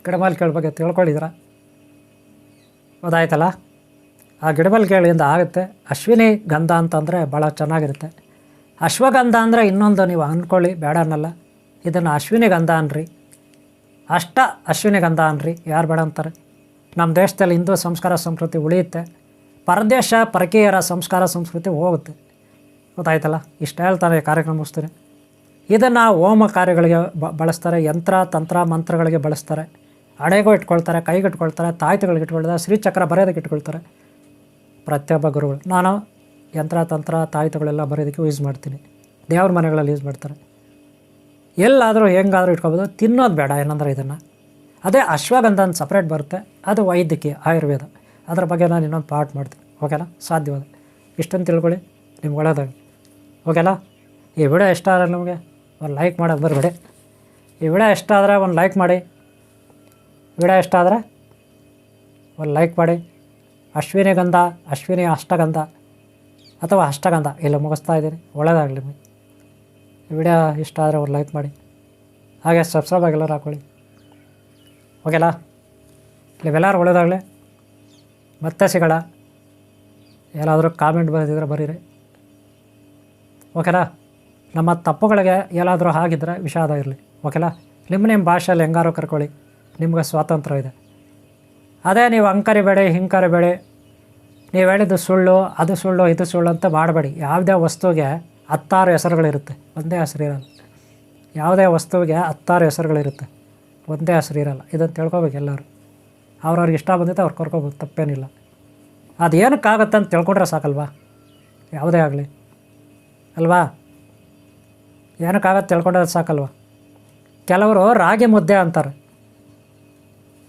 ಗಿಡಮೂಲಿಕೆಗಳ ಬಗ್ಗೆ ತಿಳ್ಕೊಂಡಿದ್ದೀರಾ? ಗೊತ್ತಾಯ್ತಲ್ಲ? ಆ ಗಿಡಮೂಲಿಕೆಗಳಿಂದ ಆಗುತ್ತೆ. ಅಶ್ವಿನಿ ಗಂಧ ಅಂತಂದರೆ ಭಾಳ ಚೆನ್ನಾಗಿರುತ್ತೆ. ಅಶ್ವಗಂಧ ಅಂದರೆ ಇನ್ನೊಂದು ನೀವು ಅಂದ್ಕೊಳ್ಳಿ, ಬೇಡ ಅನ್ನಲ್ಲ. ಇದನ್ನು ಅಶ್ವಿನಿ ಗಂಧ ಅನ್ರಿ, ಅಶ್ವಿನಿ ಗಂಧ ಅನ್ರಿ, ಯಾರು ಬೇಡ ಅಂತಾರೆ. ನಮ್ಮ ದೇಶದಲ್ಲಿ ಹಿಂದೂ ಸಂಸ್ಕಾರ ಸಂಸ್ಕೃತಿ ಉಳಿಯುತ್ತೆ, ಪರದೇಶ ಪರಕೀಯರ ಸಂಸ್ಕಾರ ಸಂಸ್ಕೃತಿ ಹೋಗುತ್ತೆ. ಗೊತ್ತಾಯ್ತಲ್ಲ? ಇಷ್ಟು ಹೇಳ್ತಾರೆ ಕಾರ್ಯಕ್ರಮ ಮುಗಿಸ್ತೀನಿ. ಇದನ್ನು ಹೋಮ ಕಾರ್ಯಗಳಿಗೆ ಬಳಸ್ತಾರೆ, ಯಂತ್ರ ತಂತ್ರ ಮಂತ್ರಗಳಿಗೆ ಬಳಸ್ತಾರೆ, ಹಣೆಗೂ ಇಟ್ಕೊಳ್ತಾರೆ, ಕೈಗೆ ಇಟ್ಕೊಳ್ತಾರೆ, ತಾಯ್ತಿಗಳಿಗೆ ಇಟ್ಕೊಳ್ತಾರೆ, ಶ್ರೀಚಕ್ರ ಬರೆಯೋದಕ್ಕೆ ಇಟ್ಕೊಳ್ತಾರೆ ಪ್ರತಿಯೊಬ್ಬ ಗುರುಗಳು. ನಾನು ಯಂತ್ರ ತಂತ್ರ ತಾಯ್ತುಗಳೆಲ್ಲ ಬರೆಯೋದಕ್ಕೆ ಯೂಸ್ ಮಾಡ್ತೀನಿ, ದೇವ್ರ ಮನೆಗಳಲ್ಲಿ ಯೂಸ್ ಮಾಡ್ತಾರೆ. ಎಲ್ಲಾದರೂ ಹೆಂಗಾದರೂ ಇಟ್ಕೊಬೋದು, ತಿನ್ನೋದು ಬೇಡ. ಏನಂದ್ರೆ ಇದನ್ನು ಅದೇ ಅಶ್ವಗಂಧ ಅಂತ ಸಪ್ರೇಟ್ ಬರುತ್ತೆ, ಅದು ವೈದ್ಯಕೀಯ ಆಯುರ್ವೇದ. ಅದ್ರ ಬಗ್ಗೆ ನಾನು ಇನ್ನೊಂದು ಪಾರ್ಟ್ ಮಾಡ್ತೀನಿ. ಓಕೆನಾ? ಸಾಧ್ಯವಾದ ಇಷ್ಟನ್ನು ತಿಳ್ಕೊಳ್ಳಿ, ನಿಮ್ಗೆ ಒಳ್ಳೆಯದಾಗ. ಓಕೆನಾ? ಈ ವಿಡಿಯೋ ಇಷ್ಟ ಆದರೆ ನಿಮಗೆ ಒಂದು ಲೈಕ್ ಮಾಡೋದು ಬರಬೇಡಿ. ಈ ವಿಡಿಯೋ ಇಷ್ಟ ಆದರೆ ಒಂದು ಲೈಕ್ ಮಾಡಿ. ವಿಡಿಯೋ ಇಷ್ಟ ಆದರೆ ಒಂದು ಲೈಕ್ ಮಾಡಿ. ಅಶ್ವಿನಿ ಗಂಧ, ಅಶ್ವಿನಿ ಅಷ್ಟಗಂಧ ಅಥವಾ ಅಷ್ಟಗಂಧ ಇಲ್ಲ ಮುಗಿಸ್ತಾ ಇದ್ದೀನಿ. ಒಳ್ಳೆಯದಾಗಲಿ ನಿಮಗೆ. ಈ ವಿಡಿಯೋ ಇಷ್ಟ ಆದರೆ ಒಂದು ಲೈಕ್ ಮಾಡಿ. ಹಾಗೆ ಸಬ್ಸ್ಕ್ರೈಬ್ ಆಗಿಲ್ಲರೂ ಹಾಕ್ಕೊಳ್ಳಿ. ಓಕೆನಾ? ಇವೆಲ್ಲರೂ ಒಳ್ಳೆಯದಾಗಲಿ. ಮತ್ತೆ ಸಿಗೋಣ. ಎಲ್ಲಾದರೂ ಕಾಮೆಂಟ್ ಬರೆದಿದ್ರೆ ಬರೀರಿ. ಓಕೆನಾ? ನಮ್ಮ ತಪ್ಪುಗಳಿಗೆ ಎಲ್ಲಾದರೂ ಆಗಿದ್ದರೆ ವಿಷಾದ ಇರಲಿ. ಓಕೆನಾ? ನಿಮ್ಮ ಭಾಷೆಯಲ್ಲಿ ಹೆಂಗಾರು ಕರ್ಕೊಳ್ಳಿ, ನಿಮ್ಗೆ ಸ್ವಾತಂತ್ರ್ಯ ಇದೆ. ಅದೇ ನೀವು ಅಂಕರಿಬೇಡಿ, ಹಿಂಕರಿಬೇಡಿ. ನೀವು ಹೇಳಿದ್ದು ಸುಳ್ಳು, ಅದು ಸುಳ್ಳು, ಇದು ಸುಳ್ಳು ಅಂತ ಮಾಡಬೇಡಿ. ಯಾವುದೇ ವಸ್ತುವಿಗೆ 10 ಹೆಸರುಗಳಿರುತ್ತೆ, ಒಂದೇ ಹೆಸರು ಇರಲ್ಲ. ಯಾವುದೇ ವಸ್ತುವಿಗೆ 10 ಹೆಸರುಗಳಿರುತ್ತೆ, ಒಂದೇ ಹೆಸರು ಇರಲ್ಲ. ಇದನ್ನು ತಿಳ್ಕೊಬೇಕು ಎಲ್ಲರೂ. ಅವ್ರವ್ರಿಗೆ ಇಷ್ಟ ಬಂದಿತ್ತು ಅವ್ರು ಕರ್ಕೋಬೇಕು, ತಪ್ಪೇನಿಲ್ಲ. ಅದು ಏನಕ್ಕಾಗತ್ತೆ ಅಂತ ತಿಳ್ಕೊಂಡ್ರೆ ಸಾಕಲ್ವಾ? ಯಾವುದೇ ಆಗಲಿ ಅಲ್ವಾ? ಏನಕ್ಕಾಗತ್ತೆ ತಿಳ್ಕೊಂಡ್ರೆ ಸಾಕಲ್ವ? ಕೆಲವರು ರಾಗಿ ಮುದ್ದೆ ಅಂತಾರೆ,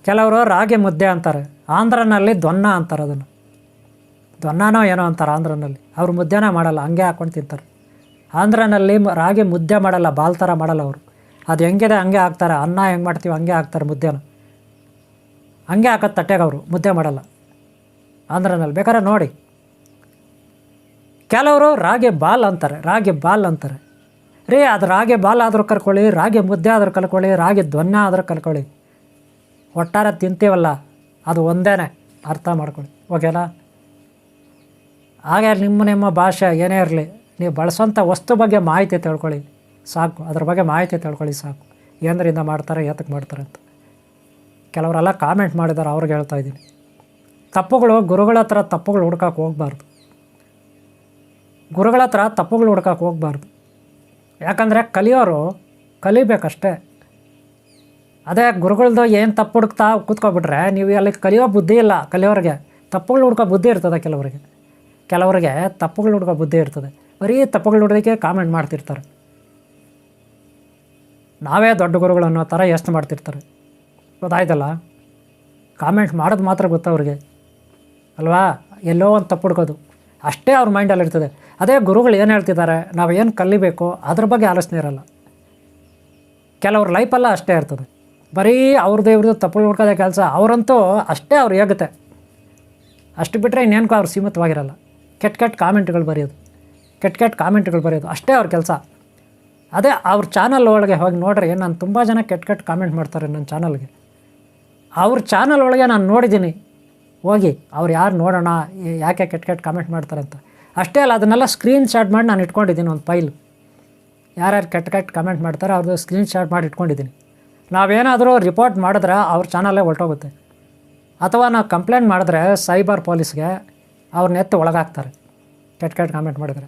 ಕೆಲವರು ರಾಗಿ ಮುದ್ದೆ ಅಂತಾರೆ. ಆಂಧ್ರನಲ್ಲಿ ದೊನ್ನ ಅಂತಾರೆ. ಅದನ್ನು ದೊನ್ನನೋ ಏನೋ ಅಂತಾರೆ ಆಂಧ್ರನಲ್ಲಿ. ಅವರು ಮುದ್ದೆನೇ ಮಾಡಲ್ಲ, ಹಂಗೆ ಹಾಕ್ಕೊಂಡು ತಿಂತಾರೆ. ಆಂಧ್ರನಲ್ಲಿ ರಾಗಿ ಮುದ್ದೆ ಮಾಡಲ್ಲ, ಬಾಲ್ ಥರ ಮಾಡಲ್ಲ ಅವರು. ಅದು ಹೆಂಗಿದೆ ಹಂಗೆ ಹಾಕ್ತಾರೆ. ಅನ್ನ ಹೆಂಗೆ ಮಾಡ್ತೀವಿ ಹಂಗೆ ಹಾಕ್ತಾರೆ, ಮುದ್ದೆನ ಹಂಗೆ ಹಾಕೋದು ತಟ್ಟೆಗೆ. ಅವರು ಮುದ್ದೆ ಮಾಡಲ್ಲ ಆಂಧ್ರನಲ್ಲಿ. ಬೇಕಾದ್ರೆ ನೋಡಿ, ಕೆಲವರು ರಾಗಿ ಬಾಲ್ ಅಂತಾರೆ, ರಾಗಿ ಬಾಲ್ ಅಂತಾರೆ. ರೀ ಅದು ರಾಗಿ ಬಾಲ್ ಆದರೂ ಕರ್ಕೊಳ್ಳಿ, ರಾಗಿ ಮುದ್ದೆ ಆದರೂ ಕಲ್ಕೊಳ್ಳಿ, ರಾಗಿ ಧ್ವನ್ನ ಆದರೂ ಕಲ್ಕೊಳ್ಳಿ, ಒಟ್ಟಾರೆ ತಿಂತೀವಲ್ಲ ಅದು ಒಂದೇ, ಅರ್ಥ ಮಾಡ್ಕೊಳ್ಳಿ. ಓಕೆನಾ? ಹಾಗೆ ನಿಮ್ಮ ಭಾಷೆ ಏನೇ ಇರಲಿ, ನೀವು ಬಳಸೋಂಥ ವಸ್ತು ಬಗ್ಗೆ ಮಾಹಿತಿ ತಿಳ್ಕೊಳ್ಳಿ ಸಾಕು. ಅದ್ರ ಬಗ್ಗೆ ಮಾಹಿತಿ ತಿಳ್ಕೊಳ್ಳಿ ಸಾಕು. ಏನರಿಂದ ಮಾಡ್ತಾರೆ, ಏತಕ್ಕೆ ಮಾಡ್ತಾರೆ ಅಂತ. ಕೆಲವರೆಲ್ಲ ಕಾಮೆಂಟ್ ಮಾಡಿದ್ದಾರೆ, ಅವ್ರಿಗೆ ಹೇಳ್ತಾ ಇದ್ದೀನಿ, ತಪ್ಪುಗಳು ಗುರುಗಳ ಹತ್ರ ತಪ್ಪುಗಳು ಹುಡ್ಕಕ್ಕೆ ಹೋಗಬಾರ್ದು. ಗುರುಗಳ ಹತ್ರ ತಪ್ಪುಗಳು ಹುಡ್ಕಕ್ಕೆ ಹೋಗಬಾರ್ದು. ಯಾಕಂದರೆ ಕಲಿಯೋರು ಕಲಿಬೇಕಷ್ಟೇ. ಅದೇ ಗುರುಗಳದ್ದು ಏನು ತಪ್ಪು ಹುಡುಕ್ತಾ ಕೂತ್ಕೊಬಿಟ್ರೆ ನೀವು ಅಲ್ಲಿ ಕಲಿಯೋ ಬುದ್ಧಿ ಇಲ್ಲ. ಕಲಿಯೋರಿಗೆ ತಪ್ಪುಗಳು ಹುಡ್ಕೋ ಬುದ್ಧಿ ಇರ್ತದೆ. ಕೆಲವರಿಗೆ ತಪ್ಪುಗಳು ಹುಡ್ಕೋ ಬುದ್ಧಿ ಇರ್ತದೆ. ಬರೀ ತಪ್ಪುಗಳು ಹುಡ್ದಕ್ಕೆ ಕಾಮೆಂಟ್ ಮಾಡ್ತಿರ್ತಾರೆ. ನಾವೇ ದೊಡ್ಡ ಗುರುಗಳು ಅನ್ನೋ ಥರ ಯೋಚನೆ ಮಾಡ್ತಿರ್ತಾರೆ. ಗೊತ್ತಾಯ್ತಲ್ಲ? ಕಾಮೆಂಟ್ ಮಾಡೋದು ಮಾತ್ರ ಗೊತ್ತವ್ರಿಗೆ ಅಲ್ವಾ? ಎಲ್ಲೋ ಒಂದು ತಪ್ಪು ಹುಡ್ಕೋದು ಅಷ್ಟೇ ಅವ್ರ ಮೈಂಡಲ್ಲಿರ್ತದೆ. ಅದೇ ಗುರುಗಳು ಏನು ಹೇಳ್ತಿದ್ದಾರೆ, ನಾವು ಏನು ಕಲಿಬೇಕು ಅದ್ರ ಬಗ್ಗೆ ಆಲೋಚನೆ ಇರೋಲ್ಲ. ಕೆಲವ್ರ ಲೈಫೆಲ್ಲ ಅಷ್ಟೇ ಇರ್ತದೆ, ಬರೀ ಇವ್ರದ್ದು ತಪ್ಪುಗಳು ಹುಡ್ಕೋದೇ ಕೆಲಸ. ಅವರಂತೂ ಅಷ್ಟೇ ಅವ್ರು ಹೇಗುತ್ತೆ. ಅಷ್ಟು ಬಿಟ್ಟರೆ ಇನ್ನೇನಕ್ಕೂ ಅವ್ರು ಸೀಮಿತವಾಗಿರಲ್ಲ. ಕೆಟ್ಟ ಕಾಮೆಂಟ್ಗಳು ಬರೆಯೋದು ಅಷ್ಟೇ ಅವ್ರ ಕೆಲಸ. ಅದೇ ಅವ್ರ ಚಾನಲ್ ಒಳಗೆ ಹೋಗಿ ನೋಡ್ರಿ, ನಾನು ತುಂಬ ಜನ ಕೆಟ್ಟ ಕಾಮೆಂಟ್ ಮಾಡ್ತಾರೆ ನನ್ನ ಚಾನಲ್ಗೆ. ಅವ್ರ ಚಾನಲ್ ಒಳಗೆ ನಾನು ನೋಡಿದ್ದೀನಿ, ಹೋಗಿ ಅವ್ರು ಯಾರು ನೋಡೋಣ ಯಾಕೆ ಕೆಟ್ಟ ಕಾಮೆಂಟ್ ಮಾಡ್ತಾರೆ ಅಂತ. ಅಷ್ಟೇ ಅಲ್ಲ, ಅದನ್ನೆಲ್ಲ ಸ್ಕ್ರೀನ್ ಶಾಟ್ ಮಾಡಿ ನಾನು ಇಟ್ಕೊಂಡಿದ್ದೀನಿ ಒಂದು ಫೈಲ್. ಯಾರ್ಯಾರು ಕೆಟ್ಟ ಕಾಮೆಂಟ್ ಮಾಡ್ತಾರೆ ಅವ್ರದ್ದು ಸ್ಕ್ರೀನ್ ಶಾಟ್ ಮಾಡಿ ಇಟ್ಕೊಂಡಿದ್ದೀನಿ. ನಾವೇನಾದರೂ ರಿಪೋರ್ಟ್ ಮಾಡಿದ್ರೆ ಅವ್ರ ಚಾನಲ್ಲೇ ಹೊರಟೋಗುತ್ತೆ. ಅಥವಾ ನಾವು ಕಂಪ್ಲೇಂಟ್ ಮಾಡಿದ್ರೆ ಸೈಬರ್ ಪೊಲೀಸ್ಗೆ ಅವ್ರನ್ನ ಎತ್ತು ಒಳಗಾಕ್ತಾರೆ ಕೆಟ್ಟ ಕಾಮೆಂಟ್ ಮಾಡಿದ್ರೆ.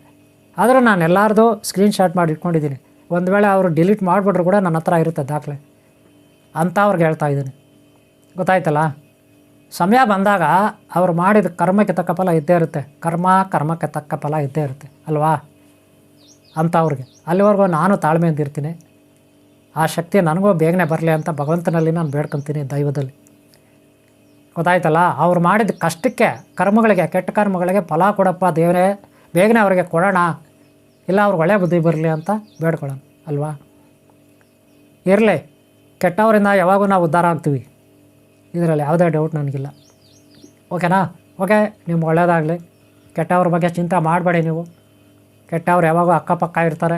ಆದರೂ ನಾನು ಎಲ್ಲರದು ಸ್ಕ್ರೀನ್ ಶಾಟ್ ಮಾಡಿ ಇಟ್ಕೊಂಡಿದ್ದೀನಿ. ಒಂದು ವೇಳೆ ಅವರು ಡಿಲೀಟ್ ಮಾಡಿಬಿಟ್ರು ಕೂಡ ನನ್ನ ಹತ್ರ ಇರುತ್ತೆ ದಾಖಲೆ ಅಂತ ಅವ್ರಿಗೆ ಹೇಳ್ತಾ ಇದ್ದೀನಿ. ಗೊತ್ತಾಯ್ತಲ್ಲ? ಸಮಯ ಬಂದಾಗ ಅವ್ರು ಮಾಡಿದ ಕರ್ಮಕ್ಕೆ ತಕ್ಕ ಫಲ ಇದ್ದೇ ಇರುತ್ತೆ. ಕರ್ಮಕ್ಕೆ ತಕ್ಕ ಫಲ ಇದ್ದೇ ಇರುತ್ತೆ ಅಲ್ವಾ ಅಂತ ಅವ್ರಿಗೆ. ಅಲ್ಲಿವರೆಗೂ ನಾನು ತಾಳ್ಮೆಯಿಂದ ಇರ್ತೀನಿ. ಆ ಶಕ್ತಿ ನನಗೂ ಬೇಗನೆ ಬರಲಿ ಅಂತ ಭಗವಂತನಲ್ಲಿ ನಾನು ಬೇಡ್ಕೊತೀನಿ, ದೈವದಲ್ಲಿ. ಗೊತ್ತಾಯ್ತಲ್ಲ? ಅವ್ರು ಮಾಡಿದ ಕಷ್ಟಕ್ಕೆ, ಕರ್ಮಗಳಿಗೆ, ಕೆಟ್ಟ ಕರ್ಮಗಳಿಗೆ ಫಲ ಕೊಡಪ್ಪ ದೇವರೇ, ಬೇಗನೆ ಅವರಿಗೆ ಕೊಡೋಣ, ಇಲ್ಲ ಅವ್ರಿಗೆ ಒಳ್ಳೆ ಬುದ್ಧಿ ಬರಲಿ ಅಂತ ಬೇಡ್ಕೊಳ್ಳೋಣ ಅಲ್ವಾ? ಇರಲಿ, ಕೆಟ್ಟವರಿಂದ ಯಾವಾಗೂ ನಾವು ಉದ್ಧಾರ ಆಗ್ತೀವಿ, ಇದರಲ್ಲಿ ಯಾವುದೇ ಡೌಟ್ ನನಗಿಲ್ಲ. ಓಕೆನಾ? ಓಕೆ, ನಿಮ್ಗೆ ಒಳ್ಳೆಯದಾಗಲಿ. ಕೆಟ್ಟವ್ರ ಬಗ್ಗೆ ಚಿಂತೆ ಮಾಡಬೇಡಿ ನೀವು. ಕೆಟ್ಟವ್ರು ಯಾವಾಗೂ ಅಕ್ಕಪಕ್ಕ ಇರ್ತಾರೆ,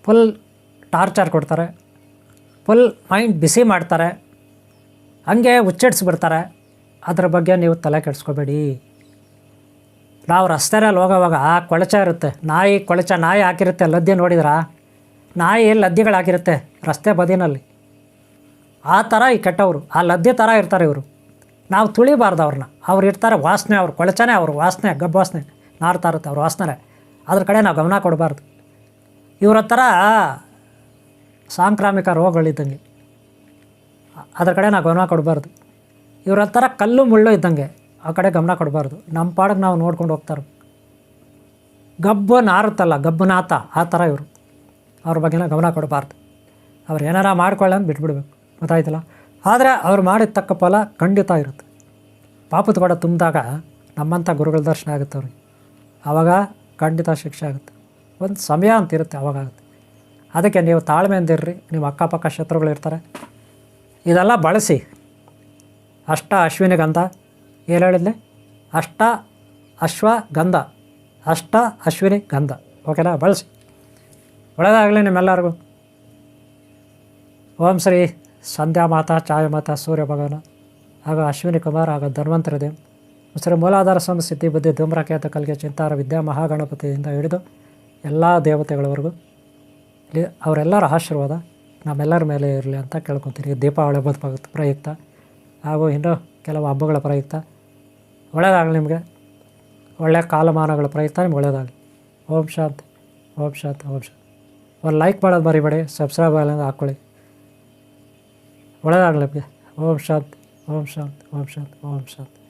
ಫುಲ್ ಟಾರ್ಚರ್ ಕೊಡ್ತಾರೆ, ಫುಲ್ ಮೈಂಡ್ ಬಿಸಿ ಮಾಡ್ತಾರೆ, ಹಂಗೆ ಹುಚ್ಚಿಡ್ಸ್ಬಿಡ್ತಾರೆ. ಅದ್ರ ಬಗ್ಗೆ ನೀವು ತಲೆ ಕೆಡಿಸ್ಕೋಬೇಡಿ. ನಾವು ರಸ್ತೆಯಲ್ಲಿ ಹೋಗೋವಾಗ ಕೊಳಚೆ ಇರುತ್ತೆ, ನಾಯಿ ಹಾಕಿರುತ್ತೆ, ಲದ್ದಿ ನೋಡಿದ್ರಾ? ನಾಯಿ ಲದ್ದಿಗಳು ಹಾಕಿರುತ್ತೆ ರಸ್ತೆ ಬದಿನಲ್ಲಿ. ಆ ಥರ ಈ ಕೆಟ್ಟವರು, ಆ ಲದ್ದಿ ಥರ ಇರ್ತಾರೆ ಇವರು. ನಾವು ತುಳಿಬಾರ್ದು ಅವ್ರನ್ನ. ಅವ್ರು ಇರ್ತಾರೆ, ವಾಸನೆ, ಅವ್ರ ಕೊಳಚನೆ, ಅವ್ರ ವಾಸನೆ, ಗಬ್ಬು ವಾಸನೆ ನಾರ್ತಾ ಇರುತ್ತೆ ಅವ್ರ ವಾಸನೆ. ಅದ್ರ ಕಡೆ ನಾವು ಗಮನ ಕೊಡಬಾರ್ದು. ಇವ್ರ ಹತ್ರ ಸಾಂಕ್ರಾಮಿಕ ರೋಗಗಳಿದ್ದಂಗೆ, ಅದ್ರ ಕಡೆ ನಾವು ಗಮನ ಕೊಡಬಾರ್ದು. ಇವ್ರ ಹತ್ರ ಕಲ್ಲು ಮುಳ್ಳು ಇದ್ದಂಗೆ, ಆ ಕಡೆ ಗಮನ ಕೊಡಬಾರ್ದು. ನಮ್ಮ ಪಾಡಿಗೆ ನಾವು ನೋಡ್ಕೊಂಡು ಹೋಗ್ತಾರೆ. ಗಬ್ಬು ನಾರುತ್ತಲ್ಲ, ಗಬ್ಬು ನಾತ, ಆ ಥರ ಇವರು. ಅವ್ರ ಬಗ್ಗೆನ ಗಮನ ಕೊಡಬಾರ್ದು. ಅವ್ರು ಏನಾರ ಮಾಡ್ಕೊಳ್ಳೋಣ ಬಿಟ್ಬಿಡ್ಬೇಕು. ಗೊತ್ತಾಯ್ತಲ್ಲ? ಆದರೆ ಅವ್ರು ಮಾಡಿದ ತಕ್ಕ ಫಲ ಖಂಡಿತ ಇರುತ್ತೆ. ಪಾಪದ ಕೂಡ ತುಂಬಿದಾಗ ನಮ್ಮಂಥ ಗುರುಗಳ ದರ್ಶನ ಆಗುತ್ತೆ ಅವ್ರಿಗೆ. ಆವಾಗ ಖಂಡಿತ ಶಿಕ್ಷೆ ಆಗುತ್ತೆ. ಒಂದು ಸಮಯ ಅಂತ ಇರುತ್ತೆ, ಆವಾಗುತ್ತೆ. ಅದಕ್ಕೆ ನೀವು ತಾಳ್ಮೆಯಿಂದಿರ್ರಿ. ನಿಮ್ಮ ಅಕ್ಕಪಕ್ಕ ಶತ್ರುಗಳು ಇರ್ತಾರೆ, ಇದೆಲ್ಲ ಬಳಸಿ. ಅಶ್ವಿನಿ ಗಂಧ ಏನು ಹೇಳಿದ್ಲೆ? ಅಶ್ವಿನಿ ಗಂಧ. ಓಕೆನಾ? ಬಳಸಿ. ಒಳ್ಳೆಯದಾಗಲಿ ನಿಮ್ಮೆಲ್ಲರಿಗೂ. ಓಂ ಶ್ರೀ ಸಂಧ್ಯಾ ಮಾತಾ, ಛಾಯ ಮಾತಾ, ಸೂರ್ಯ ಭಗವಾನ, ಹಾಗೂ ಅಶ್ವಿನಿ ಕುಮಾರ್, ಹಾಗೂ ಧನ್ವಂತರಿ ದೇವ್, ಶ್ರೀ ಮೂಲಾಧಾರ ಸಿದ್ಧಿ ಬುದ್ಧಿ ಧೂಮ್ರಕೇತ ಕಲ್ಗೆ ಚಿಂತಾರ ವಿದ್ಯಾ ಮಹಾಗಣಪತಿಯಿಂದ ಹಿಡಿದು ಎಲ್ಲ ದೇವತೆಗಳವರೆಗೂ ಇಲ್ಲಿ ಅವರೆಲ್ಲರ ಆಶೀರ್ವಾದ ನಮ್ಮೆಲ್ಲರ ಮೇಲೆ ಇರಲಿ ಅಂತ ಕೇಳ್ಕೊತೀನಿ. ದೀಪಾವಳಿ ಹಬ್ಬದ ಪ್ರಯುಕ್ತ ಹಾಗೂ ಇನ್ನೂ ಕೆಲವು ಹಬ್ಬಗಳ ಪ್ರಯುಕ್ತ ಒಳ್ಳೆಯದಾಗಲಿ ನಿಮಗೆ. ಒಳ್ಳೆಯ ಕಾಲಮಾನಗಳ ಪ್ರಯುಕ್ತ ನಿಮ್ಗೆ ಒಳ್ಳೆಯದಾಗಲಿ. ಓಂ ಶಾಂತಿ, ಓಂ ಶಾಂತಿ, ಓಂ ಶಾಂತಿ. ಒಂದು ಲೈಕ್ ಮಾಡೋದು ಮರಿಬೇಡಿ, ಸಬ್ಸ್ಕ್ರೈಬ್ ಆಗಲಿಂದ ಹಾಕ್ಕೊಳ್ಳಿ. ಒಳ್ಳೆಯದಾಗಲಿ ನಿಮಗೆ. ಓಂ ಶಾಂತಿ, ಓಂ ಶಾಂತಿ, ಓಂ ಶಾಂತಿ, ಓಂ ಶಾಂತಿ.